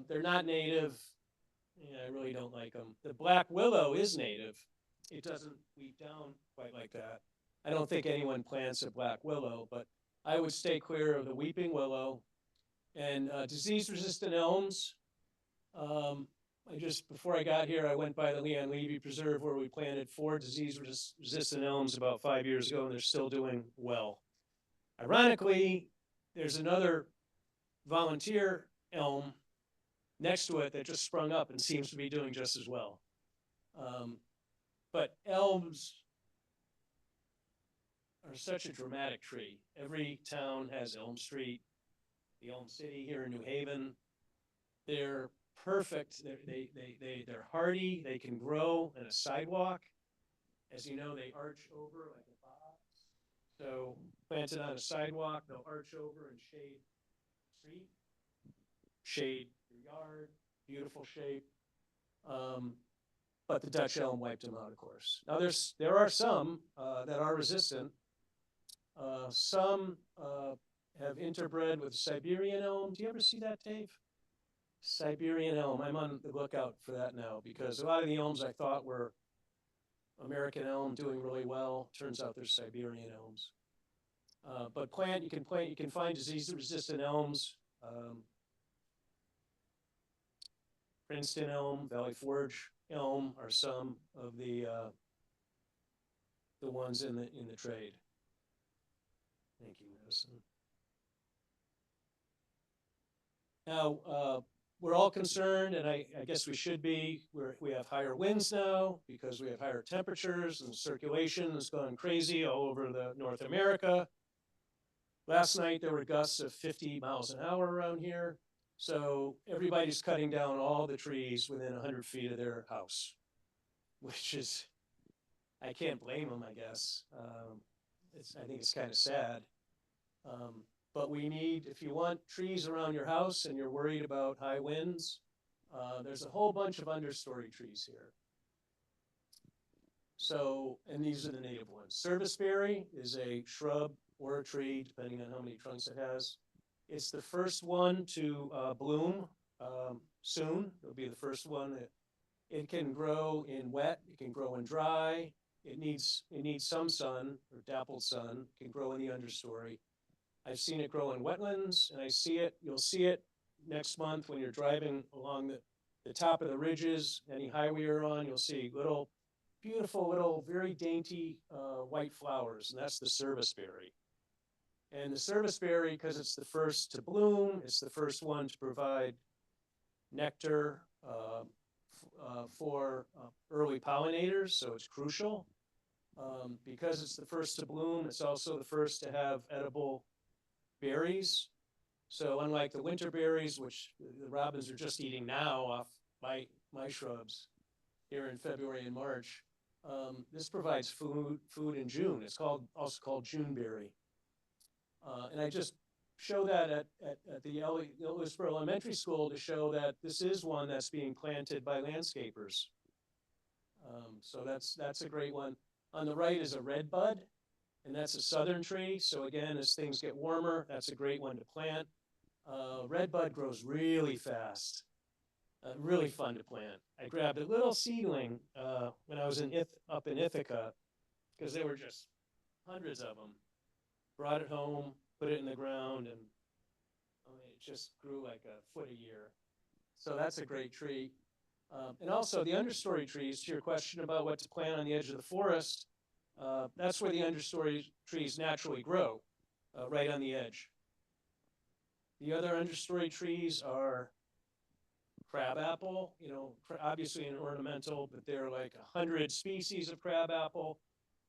They're not native. Yeah, I really don't like them. The black willow is native. It doesn't weep down quite like that. I don't think anyone plants a black willow, but I would stay clear of the weeping willow and disease-resistant elms. Before I got here, I went by the Leon Levy Preserve where we planted 4 disease-resistant elms about 5 years ago, and they're still doing well. Ironically, there's another volunteer elm next to it that just sprung up and seems to be doing just as well. But elms are such a dramatic tree. Every town has Elm Street, the Elm City here in New Haven. They're perfect. They're hardy. They can grow in a sidewalk. As you know, they arch over like a box. So planted on a sidewalk, they'll arch over and shade the street, shade your yard, beautiful shape. But the Dutch elm wiped them out, of course. Now there are some that are resistant. Some have interbred with Siberian elm. Do you ever see that, Dave? Siberian elm. I'm on the lookout for that now because a lot of the elms I thought were American elm doing really well. Turns out there's Siberian elms. But you can find disease-resistant elms. Princeton elm, Valley Forge elm are some of the ones in the trade. Thank you, Madison. Now, we're all concerned, and I guess we should be, we have higher winds now because we have higher temperatures and circulation is going crazy all over North America. Last night, there were gusts of 50 miles an hour around here. So everybody's cutting down all the trees within 100 feet of their house, which is, I can't blame them, I guess. I think it's kind of sad. But we need, if you want trees around your house and you're worried about high winds, there's a whole bunch of understory trees here. So, and these are the native ones. Serviceberry is a shrub or a tree, depending on how many trunks it has. It's the first one to bloom soon. It'll be the first one. It can grow in wet. It can grow in dry. It needs some sun or dappled sun. It can grow in the understory. I've seen it grow in wetlands, and you'll see it next month when you're driving along the top of the ridges, any highway you're on, you'll see beautiful little, very dainty white flowers, and that's the serviceberry. And the serviceberry, because it's the first to bloom, it's the first one to provide nectar for early pollinators, so it's crucial. Because it's the first to bloom, it's also the first to have edible berries. So unlike the winter berries, which the robins are just eating now off my shrubs here in February and March, this provides food in June. It's also called Juneberry. And I just show that at the Lewisboro Elementary School to show that this is one that's being planted by landscapers. So that's a great one. On the right is a redbud, and that's a southern tree. So again, as things get warmer, that's a great one to plant. Redbud grows really fast, really fun to plant. I grabbed a little seedling when I was up in Ithaca, because there were just hundreds of them. Brought it home, put it in the ground, and it just grew like a foot a year. So that's a great tree. And also the understory trees, to your question about what to plant on the edge of the forest, that's where the understory trees naturally grow, right on the edge. The other understory trees are crabapple, obviously an ornamental, but there are like 100 species of crabapple.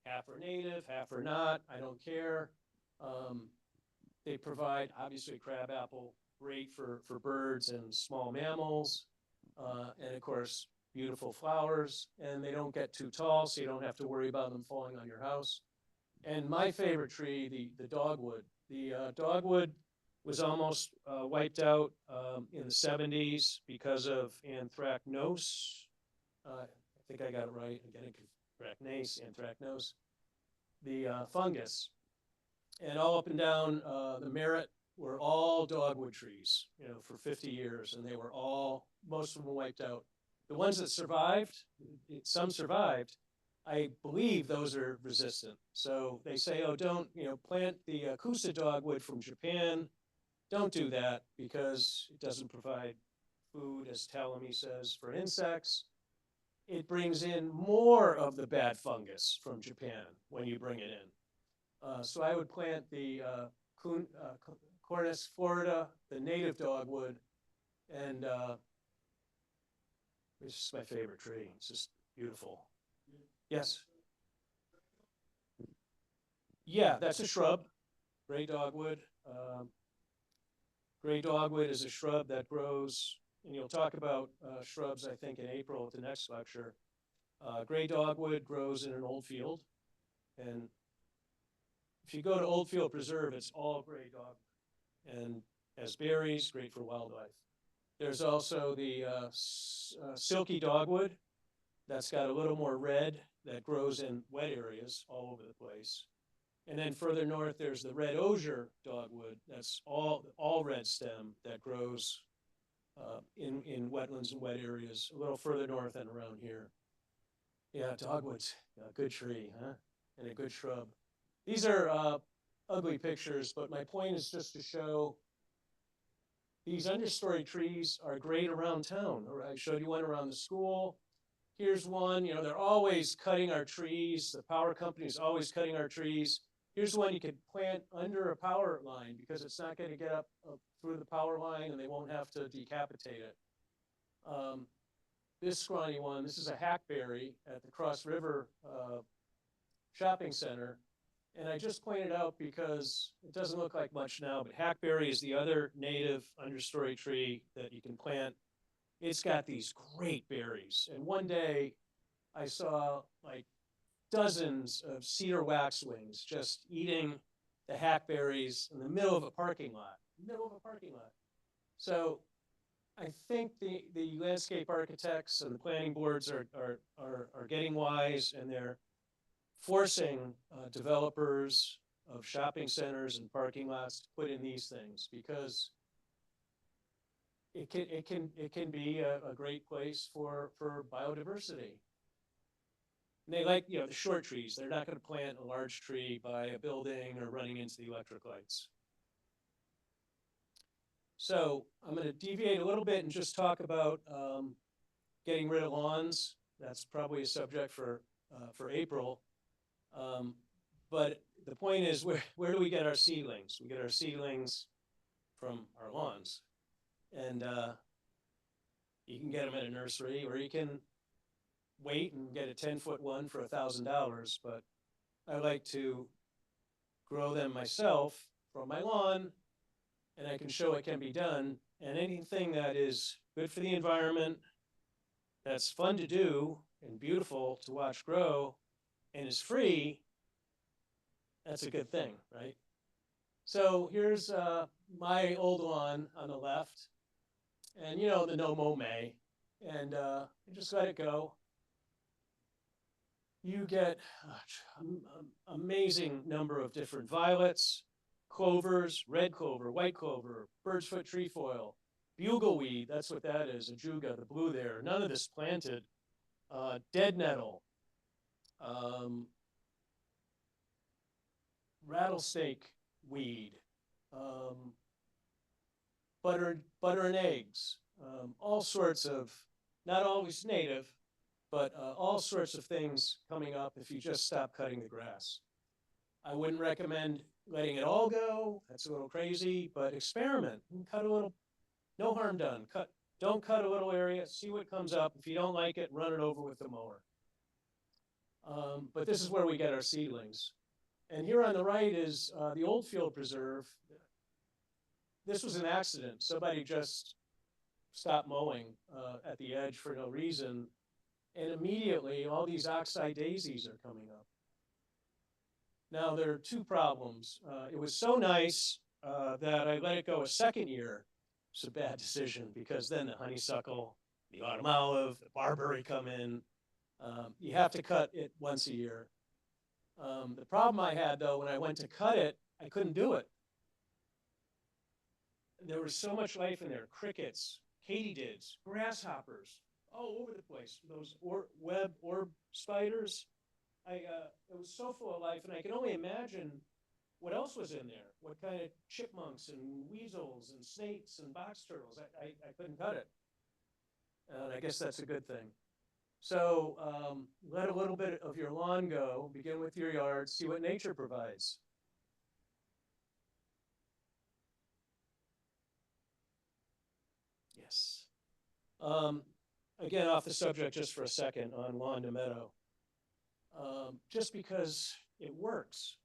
Half are native, half are not, I don't care. They provide, obviously, crabapple, great for birds and small mammals. And of course, beautiful flowers, and they don't get too tall, so you don't have to worry about them falling on your house. And my favorite tree, the dogwood. The dogwood was almost wiped out in the 70s because of anthracnose. I think I got it right. Again, anthracnose. The fungus. And all up and down the Merritt were all dogwood trees, for 50 years, and they were most of them were wiped out. The ones that survived, some survived, I believe those are resistant. So they say, oh, don't, plant the Kusa dogwood from Japan. Don't do that because it doesn't provide food, as Talamy says, for insects. It brings in more of the bad fungus from Japan when you bring it in. So I would plant the Cornus florida, the native dogwood, and it's just my favorite tree. It's just beautiful. Yes? Yeah, that's a shrub, gray dogwood. Gray dogwood is a shrub that grows, and you'll talk about shrubs, I think, in April at the next lecture. Gray dogwood grows in an old field, and if you go to Oldfield Preserve, it's all gray dogwood, and has berries, great for wildlife. There's also the silky dogwood that's got a little more red that grows in wet areas all over the place. And then further north, there's the red osier dogwood. That's all red stem that grows in wetlands and wet areas a little further north and around here. Yeah, dogwood's a good tree, huh? And a good shrub. These are ugly pictures, but my point is just to show these understory trees are great around town. I showed you one around the school. Here's one, they're always cutting our trees. The power company is always cutting our trees. Here's one you could plant under a power line because it's not going to get up through the power line and they won't have to decapitate it. This scrawny one, this is a hackberry at the Cross River shopping center. And I just pointed out because it doesn't look like much now, but hackberry is the other native understory tree that you can plant. It's got these great berries. And one day I saw like dozens of cedar waxwings just eating the hackberries in the middle of a parking lot, So I think the landscape architects and the planning boards are getting wise, and they're forcing developers of shopping centers and parking lots to put in these things because it can be a great place for biodiversity. And they like, the short trees. They're not going to plant a large tree by a building or running into the electric lights. So I'm going to deviate a little bit and just talk about getting rid of lawns. That's probably a subject for April. But the point is, where do we get our seedlings? We get our seedlings from our lawns. And you can get them at a nursery, or you can wait and get a 10-foot one for $1,000. But I like to grow them myself from my lawn, and I can show it can be done. And anything that is good for the environment, that's fun to do and beautiful to watch grow, and is free, that's a good thing, right? So here's my old lawn on the left, and the no mow May, and you just let it go. You get an amazing number of different violets, clovers, red clover, white clover, bird's foot trefoil, bugleweed, that's what that is, ajuga, the blue there, none of this planted, dead nettle, rattlesnake weed, butter and eggs, all sorts of, not always native, but all sorts of things coming up if you just stop cutting the grass. I wouldn't recommend letting it all go. That's a little crazy, but experiment and cut a little, no harm done. Don't cut a little area, see what comes up. If you don't like it, run it over with the mower. But this is where we get our seedlings. And here on the right is the old field preserve. This was an accident. Somebody just stopped mowing at the edge for no reason. And immediately all these oxeye daisies are coming up. Now there are two problems. It was so nice that I let it go a second year. It's a bad decision because then the honeysuckle, the autumn olive, the barberry come in. You have to cut it once a year. The problem I had though, when I went to cut it, I couldn't do it. There was so much life in there, crickets, katydids, grasshoppers, all over the place. Those web orb spiders, it was so full of life, and I can only imagine what else was in there. What kind of chipmunks and weasels and snakes and box turtles. I couldn't cut it. And I guess that's a good thing. So let a little bit of your lawn go, begin with your yard, see what nature provides. Yes. Again, off the subject just for a second on lawn to meadow. Just because it works.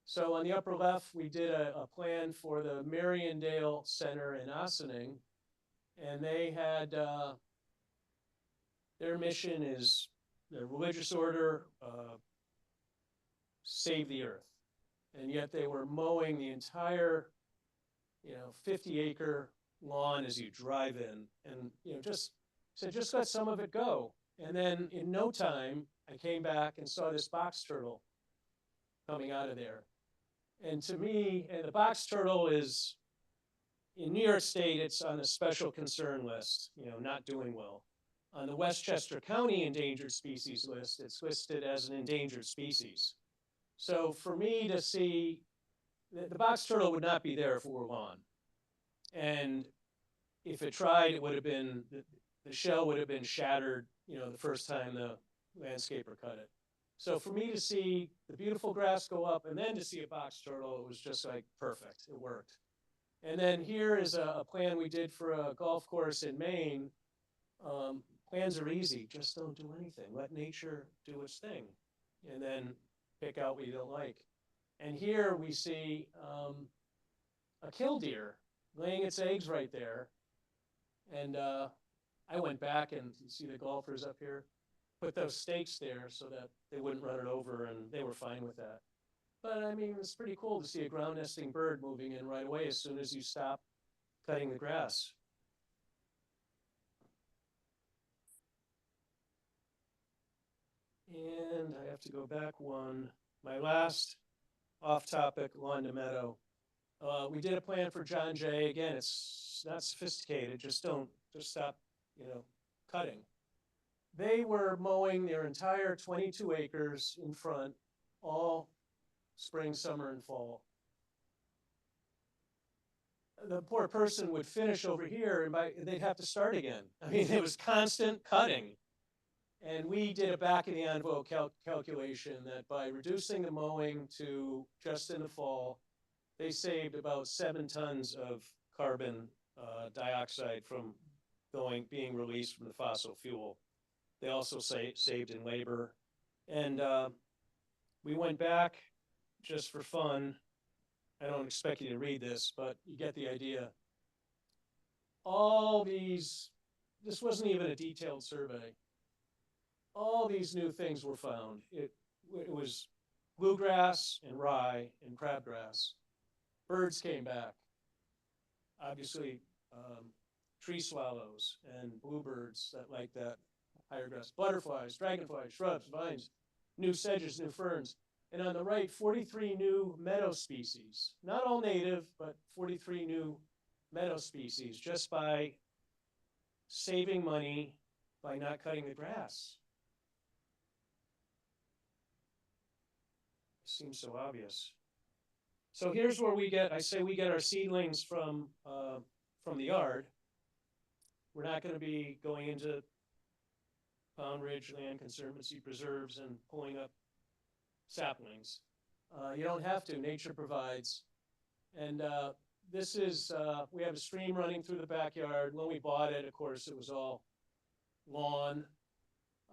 So on the upper left, we did a plan for the Mariondale Center in Ossining, and they had, their mission is, their religious order, save the earth. And yet they were mowing the entire, 50-acre lawn as you drive in, and just let some of it go. And then in no time, I came back and saw this box turtle coming out of there. And to me, and the box turtle is, in New York State, it's on a special concern list, not doing well. On the Westchester County endangered species list, it's listed as an endangered species. So for me to see, the box turtle would not be there if it were lawn. And if it tried, it would have been, the shell would have been shattered, you know, the first time the landscaper cut it. So for me to see the beautiful grass go up and then to see a box turtle, it was just like perfect, it worked. And then here is a plan we did for a golf course in Maine. Plans are easy, just don't do anything. Let nature do its thing. And then pick out what you don't like. And here we see a killdeer laying its eggs right there. And I went back and you see the golfers up here, put those stakes there so that they wouldn't run it over, and they were fine with that. But I mean, it's pretty cool to see a ground nesting bird moving in right away as soon as you stop cutting the grass. And I have to go back one. My last off-topic lawn to meadow. We did a plan for John Jay. Again, it's not sophisticated. Just stop, you know, cutting. They were mowing their entire 22 acres in front, all spring, summer, and fall. The poor person would finish over here and they'd have to start again. I mean, it was constant cutting. And we did a back of the envelope calculation that by reducing the mowing to just in the fall, they saved about 7 tons of carbon dioxide from being released from the fossil fuel. They also saved in labor. And we went back just for fun. I don't expect you to read this, but you get the idea. All these, this wasn't even a detailed survey. All these new things were found. It was bluegrass and rye and crabgrass. Birds came back. Obviously, tree swallows and bluebirds that like that higher grass. Butterflies, dragonflies, shrubs, vines, new sedges, new ferns. And on the right, 43 new meadow species. Not all native, but 43 new meadow species just by saving money by not cutting the grass. Seems so obvious. So here's where we get our seedlings from the yard. We're not going to be going into Pound Ridge Land Conservancy preserves and pulling up saplings. You don't have to, nature provides. And this is, we have a stream running through the backyard. When we bought it, of course, it was all lawn.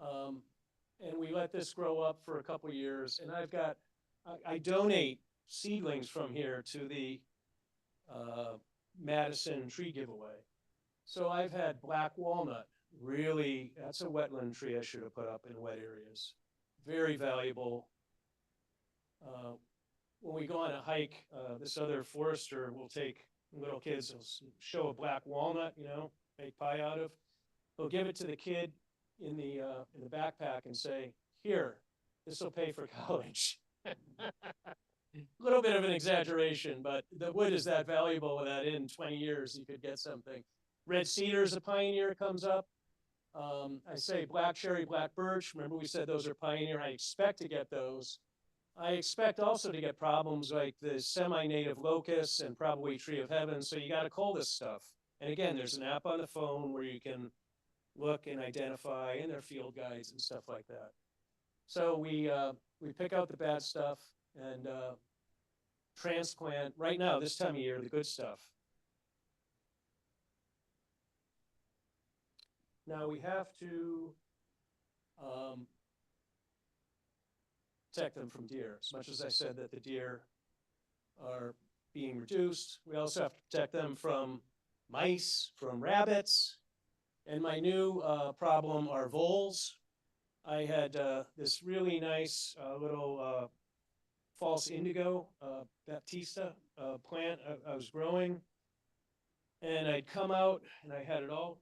And we let this grow up for a couple years. And I donate seedlings from here to the Madison tree giveaway. So I've had black walnut, really, that's a wetland tree I should have put up in wet areas. Very valuable. When we go on a hike, this other forester will take little kids, he'll show a black walnut, you know, make pie out of. He'll give it to the kid in the backpack and say, here, this will pay for college. A little bit of an exaggeration, but the wood is that valuable that in 20 years you could get something. Red cedar is a pioneer, comes up. I say black cherry, black birch. Remember we said those are pioneer. I expect to get those. I expect also to get problems like the semi-native locusts and probably tree of heaven. So you got to cull this stuff. And again, there's an app on the phone where you can look and identify, and there are field guides and stuff like that. So we pick out the bad stuff and transplant right now, this time of year, the good stuff. Now we have to protect them from deer. As much as I said that the deer are being reduced, we also have to protect them from mice, from rabbits, and my new problem are voles. I had this really nice little false indigo baptista plant I was growing, and I'd come out and I had it all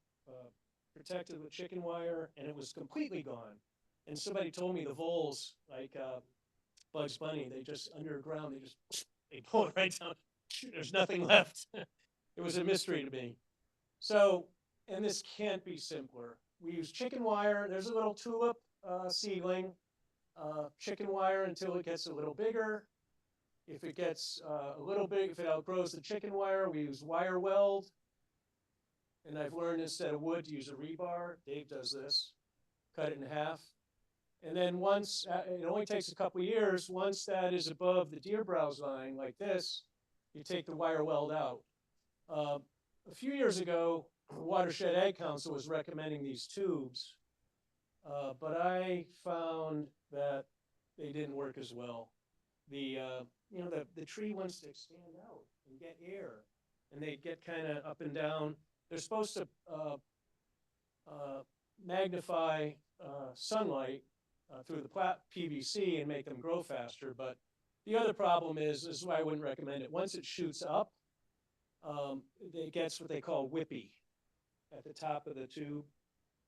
protected with chicken wire, and it was completely gone. And somebody told me the voles, like Bugs Bunny, they just underground, they pull it right down. There's nothing left. It was a mystery to me. So, and this can't be simpler. we use chicken wire. There's a little tulip seedling, chicken wire until it gets a little bigger. If it gets a little big, if it outgrows the chicken wire, we use wire weld. And I've learned instead of wood to use a rebar. Dave does this. Cut it in half. And then once, it only takes a couple years, once that is above the deer browse line like this, you take the wire weld out. A few years ago, the Watershed Ag Council was recommending these tubes, but I found that they didn't work as well. The tree wants to expand out and get air, and they get kind of up and down. They're supposed to magnify sunlight through the PVC and make them grow faster. But the other problem is, this is why I wouldn't recommend it. Once it shoots up, it gets what they call whippy at the top of the tube,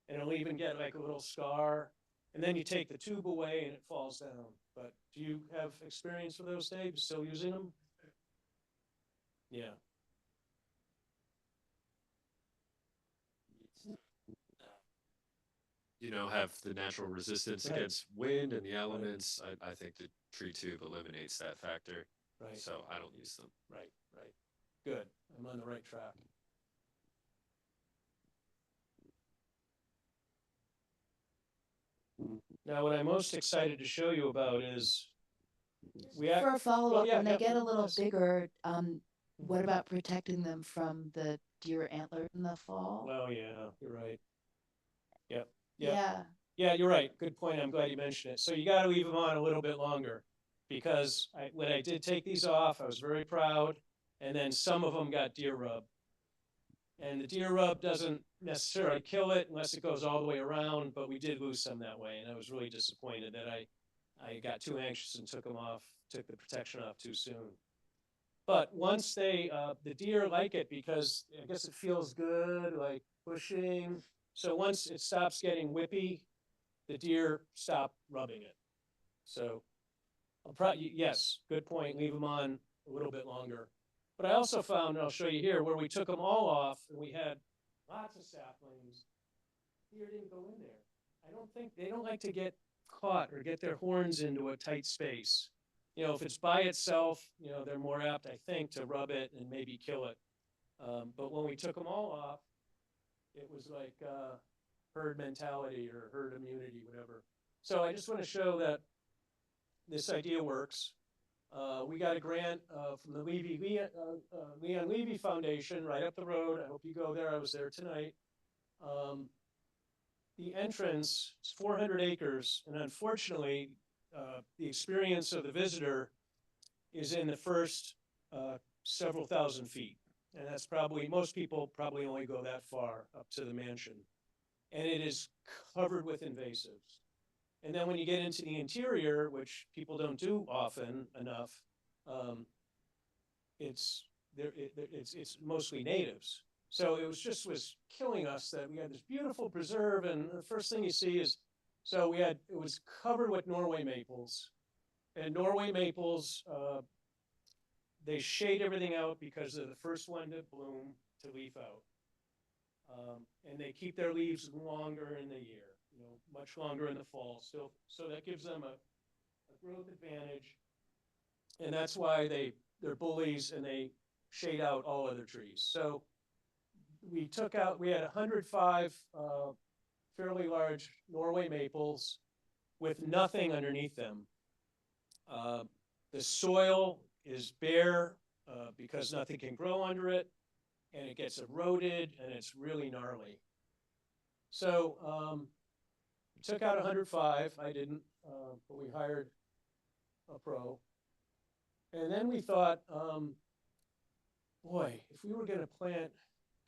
and it'll even get like a little scar. And then you take the tube away and it falls down. But do you have experience with those, Dave? Still using them? Yeah. Have the natural resistance Right. against wind and the elements. I think the tree tube eliminates that factor. Right. So I don't use them. Right. Good. I'm on the right track. Now, what I'm most excited to show you about is For a follow-up, yeah, when they yeah, get a little yes. bigger, what about protecting them from the deer antler in the fall? Well, yeah, you're right. Yep. Yeah. Yeah, you're right. Good point. I'm glad you mentioned it. So you got to leave them on a little bit longer, because when I did take these off, I was very proud. And then some of them got deer rub. And the deer rub doesn't necessarily kill it unless it goes all the way around, but we did lose some that way. And I was really disappointed that I got too anxious and took the protection off too soon. But once the deer like it, because I guess it feels good, like pushing. So once it stops getting whippy, the deer stop rubbing it. So yes, good point, leave them on a little bit longer. But I also found, and I'll show you here, where we took them all off and we had lots of saplings, deer didn't go in there. They don't like to get caught or get their horns into a tight space. If it's by itself, they're more apt, I think, to rub it and maybe kill it. But when we took them all off, it was like herd mentality or herd immunity, whatever. So I just want to show that this idea works. We got a grant from the Leon Levy Foundation right up the road. I hope you go there. I was there tonight. The entrance is 400 acres, and unfortunately, the experience of the visitor is in the first several thousand feet. And that's most people probably only go that far up to the mansion. And it is covered with invasives. And then when you get into the interior, which people don't do often enough, it's mostly natives. So it was killing us that we had this beautiful preserve, and the first thing you see is, it was covered with Norway maples. And Norway maples, they shade everything out because they're the first one to bloom, to leaf out. And they keep their leaves longer in the year, much longer in the fall. So that gives them a growth advantage. And that's why they're bullies, and they shade out all other trees. So we had 105 fairly large Norway maples with nothing underneath them. The soil is bare because nothing can grow under it, and it gets eroded, and it's really gnarly. So we took out 105. I didn't, but we hired a pro. And then we thought, boy, if we were going to plant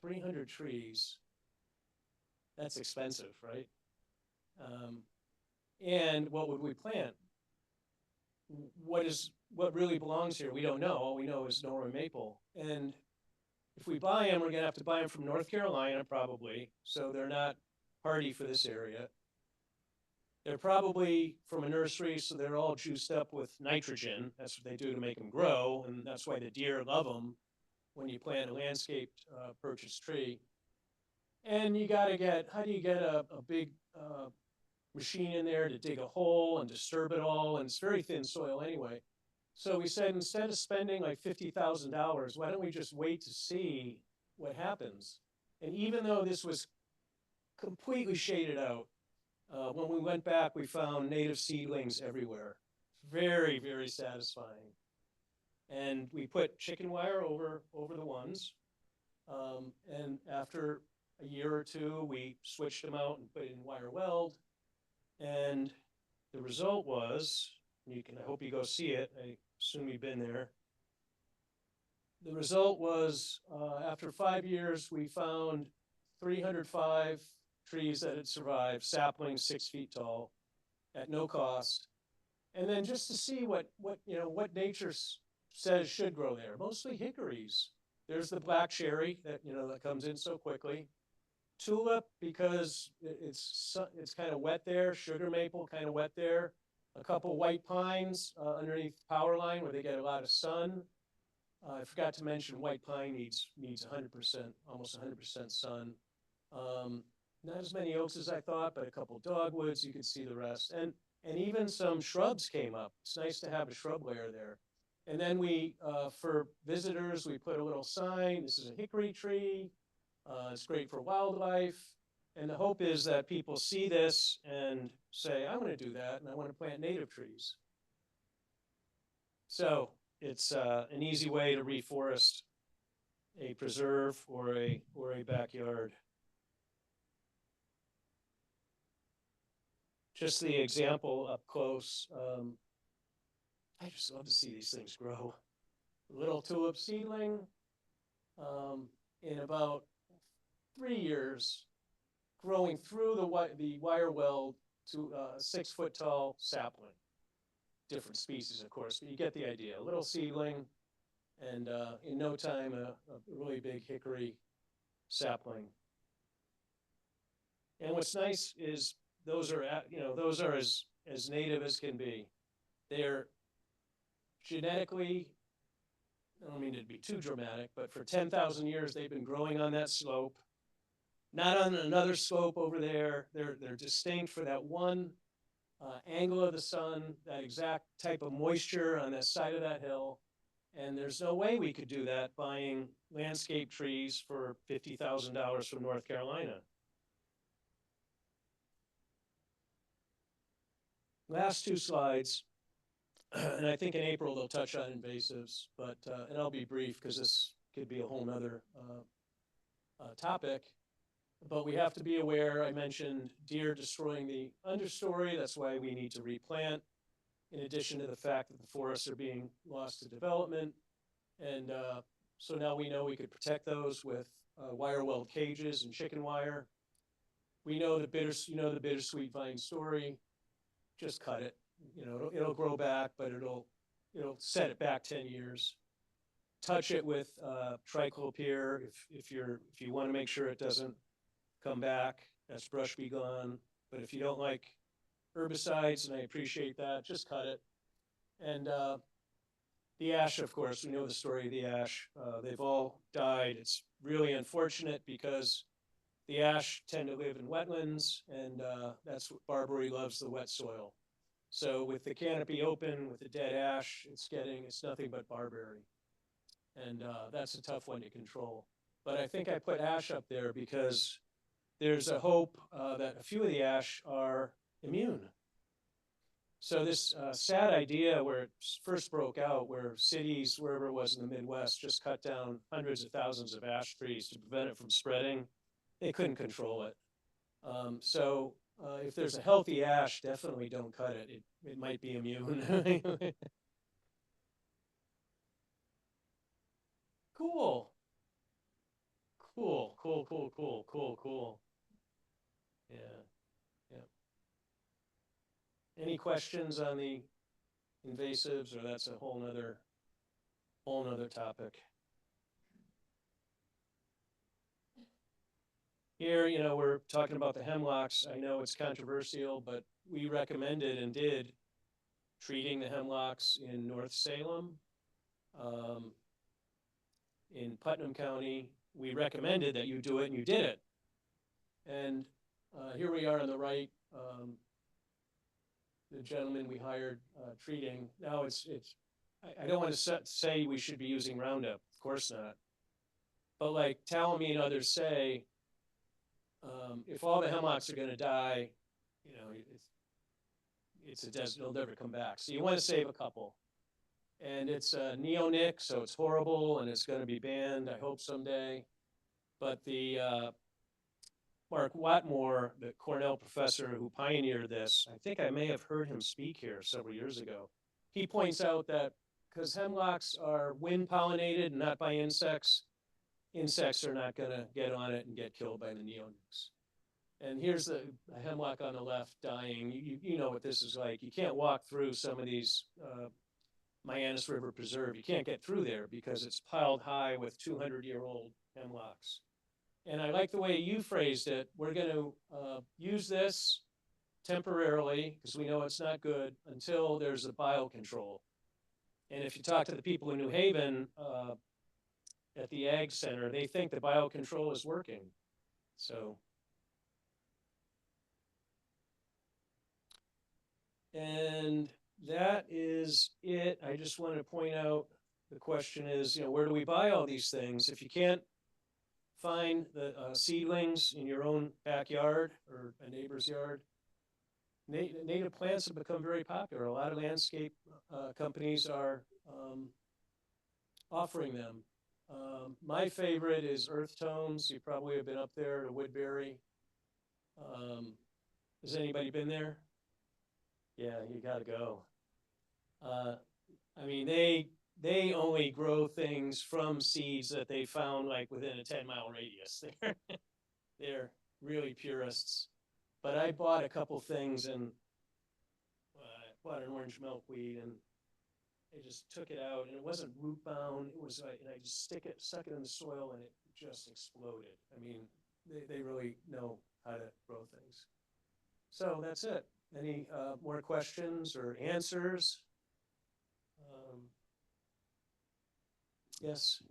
300 trees, that's expensive, right? And what would we plant? What really belongs here? We don't know. All we know is Norway maple. And if we buy them, we're going to have to buy them from North Carolina, probably. So they're not hardy for this area. They're probably from a nursery, so they're all juiced up with nitrogen. That's what they do to make them grow, and that's why the deer love them when you plant a landscaped purchased tree. And how do you get a big machine in there to dig a hole and disturb it all? And it's very thin soil anyway. So we said, instead of spending like $50,000, why don't we just wait to see what happens? And even though this was completely shaded out, when we went back, we found native seedlings everywhere. Very, very satisfying. And we put chicken wire over the ones. And after a year or two, we switched them out and put in wire weld. And the result was, I hope you go see it. I assume you've been there. The result was, after 5 years, we found 305 trees that had survived, saplings 6 feet tall, at no cost. And then just to see what nature says should grow there, mostly hickories. There's the black cherry that comes in so quickly. Tulip, because it's kind of wet there. Sugar maple, kind of wet there. A couple white pines underneath the power line where they get a lot of sun. I forgot to mention white pine needs 100%, almost 100% sun. Not as many oaks as I thought, but a couple dogwoods. You could see the rest, and even some shrubs came up. It's nice to have a shrub layer there. And then we, for visitors, we put a little sign. This is a hickory tree. It's great for wildlife. And the hope is that people see this and say, I want to do that, and I want to plant native trees. So it's an easy way to reforest a preserve or a backyard. Just the example up close. I just love to see these things grow. Little tulip seedling, in about 3 years, growing through the wire weld to a 6 foot tall sapling. Different species, of course, but you get the idea. A little seedling, and in no time, a really big hickory sapling. And what's nice is those are as native as can be. They're genetically, I don't mean to be too dramatic, but for 10,000 years they've been growing on that slope, not on another slope over there. They're distinct for that one angle of the sun, that exact type of moisture on that side of that hill. And there's no way we could do that buying landscape trees for $50,000 from North Carolina. Last 2 slides, and I think in April they'll touch on invasives, but and I'll be brief because this could be a whole nother topic. But we have to be aware, I mentioned deer destroying the understory. That's why we need to replant, in addition to the fact that the forests are being lost to development. And so now we know we could protect those with wire weld cages and chicken wire. We know the bittersweet vine story. Just cut it. It'll grow back, but it'll set it back 10 years. Touch it with triclopyr if you want to make sure it doesn't come back. That's brush be gone. But if you don't like herbicides, and I appreciate that, just cut it. And the ash, of course, we know the story of the ash. They've all died. It's really unfortunate because the ash tend to live in wetlands, and that's what Barbary loves, the wet soil. So with the canopy open, with the dead ash, it's nothing but barberry. And that's a tough one to control. But I think I put ash up there because there's a hope that a few of the ash are immune. So this sad idea where it first broke out, where cities, wherever it was in the Midwest, just cut down hundreds of thousands of ash trees to prevent it from spreading, they couldn't control it. So if there's a healthy ash, definitely don't cut it. It might be immune. Cool. Cool. Yeah. Any questions on the invasives, or that's a whole nother topic? Here, we're talking about the hemlocks. I know it's controversial, but we recommended and did treating the hemlocks in North Salem. In Putnam County, we recommended that you do it, and you did it. And here we are on the right, the gentleman we hired treating. Now I don't want to say we should be using Roundup, of course not. But like Talamy and others say, if all the hemlocks are going to die, you know, it's a desert, it'll never come back. So you want to save a couple. And it's a neonic, so it's horrible and it's going to be banned, I hope someday. But the Mark Watmore, the Cornell professor who pioneered this, I think I may have heard him speak here several years ago. He points out that because hemlocks are wind pollinated and not by insects, insects are not going to get on it and get killed by the neonics. And here's the hemlock on the left dying. You know what this is like. You can't walk through some of these Mianus River Preserve. You can't get through there because it's piled high with 200-year-old hemlocks. And I like the way you phrased it. We're going to use this temporarily, because we know it's not good, until there's a biocontrol. And if you talk to the people in New Haven at the Ag Center, they think the biocontrol is working. So, and that is it. I just want to point out, the question is, where do we buy all these things? If you can't find the seedlings in your own backyard or a neighbor's yard, native plants have become very popular. A lot of landscape companies are offering them. My favorite is earth tones. You probably have been up there to Woodbury. Has anybody been there? Yeah, you gotta go. I mean, they only grow things from seeds that they found like within a 10-mile radius. They're really purists. But I bought a couple things and bought an orange milkweed, and I just took it out, and it wasn't root bound. It was like, and I just stuck it in the soil, and it just exploded. I mean, they really know how to grow things. So that's it. Any more questions or answers? Yes.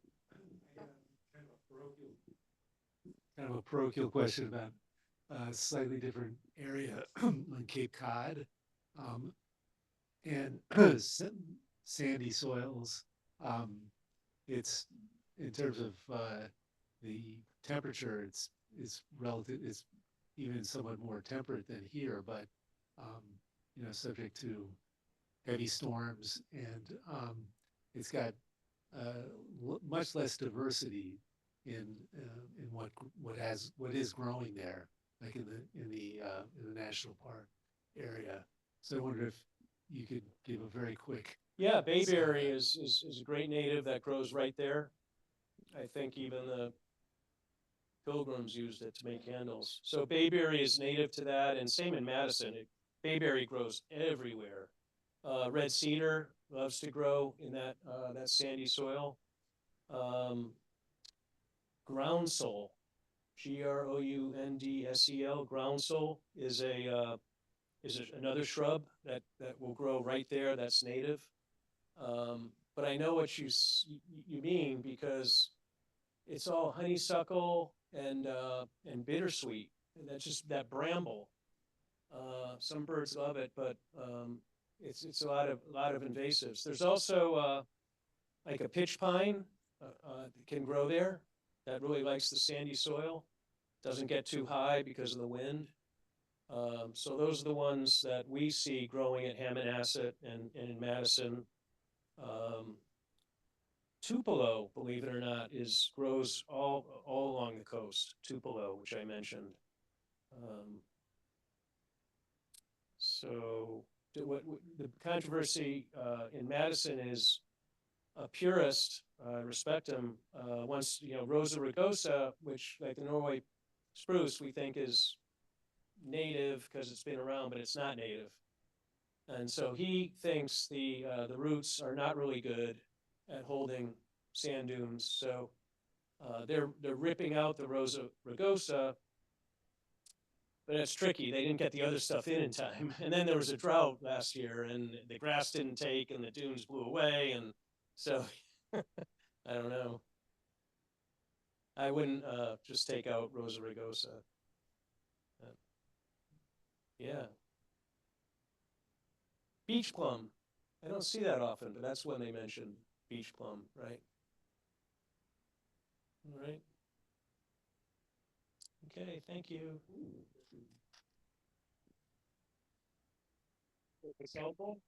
Kind of a parochial question about a slightly different area on Cape Cod, and sandy soils. It's in terms of the temperature, it's relative. It's even somewhat more temperate than here, but subject to heavy storms, and it's got much less diversity in what is growing there, like in the national park area. So I wonder if you could give a very quick. Yeah, bayberry is a great native that grows right there. I think even the Pilgrims used it to make candles. So bayberry is native to that, and same in Madison. Bayberry grows everywhere. Red cedar loves to grow in that sandy soil. Groundsel, Groundsel, groundsel is another shrub that will grow right there. That's native. But I know what you mean, because it's all honeysuckle and bittersweet, and that's just that bramble. Some birds love it, but it's a lot of invasives. There's also like a pitch pine that can grow there. That really likes the sandy soil. Doesn't get too high because of the wind. So those are the ones that we see growing at Hammonasset and in Madison. Tupelo, believe it or not, grows all along the coast. Tupelo, which I mentioned. So the controversy in Madison is a purist, respect him, once, Rosa rugosa, which like the Norway spruce, we think is native because it's been around, but it's not native. And so he thinks the roots are not really good at holding sand dunes. So they're ripping out the Rosa rugosa, but it's tricky. They didn't get the other stuff in time. And then there was a drought last year, and the grass didn't take, and the dunes blew away. And so I don't know. I wouldn't just take out Rosa rugosa. Yeah. Beach plum. I don't see that often, but that's when they mention beach plum, right? All right. Okay, thank you. It's helpful.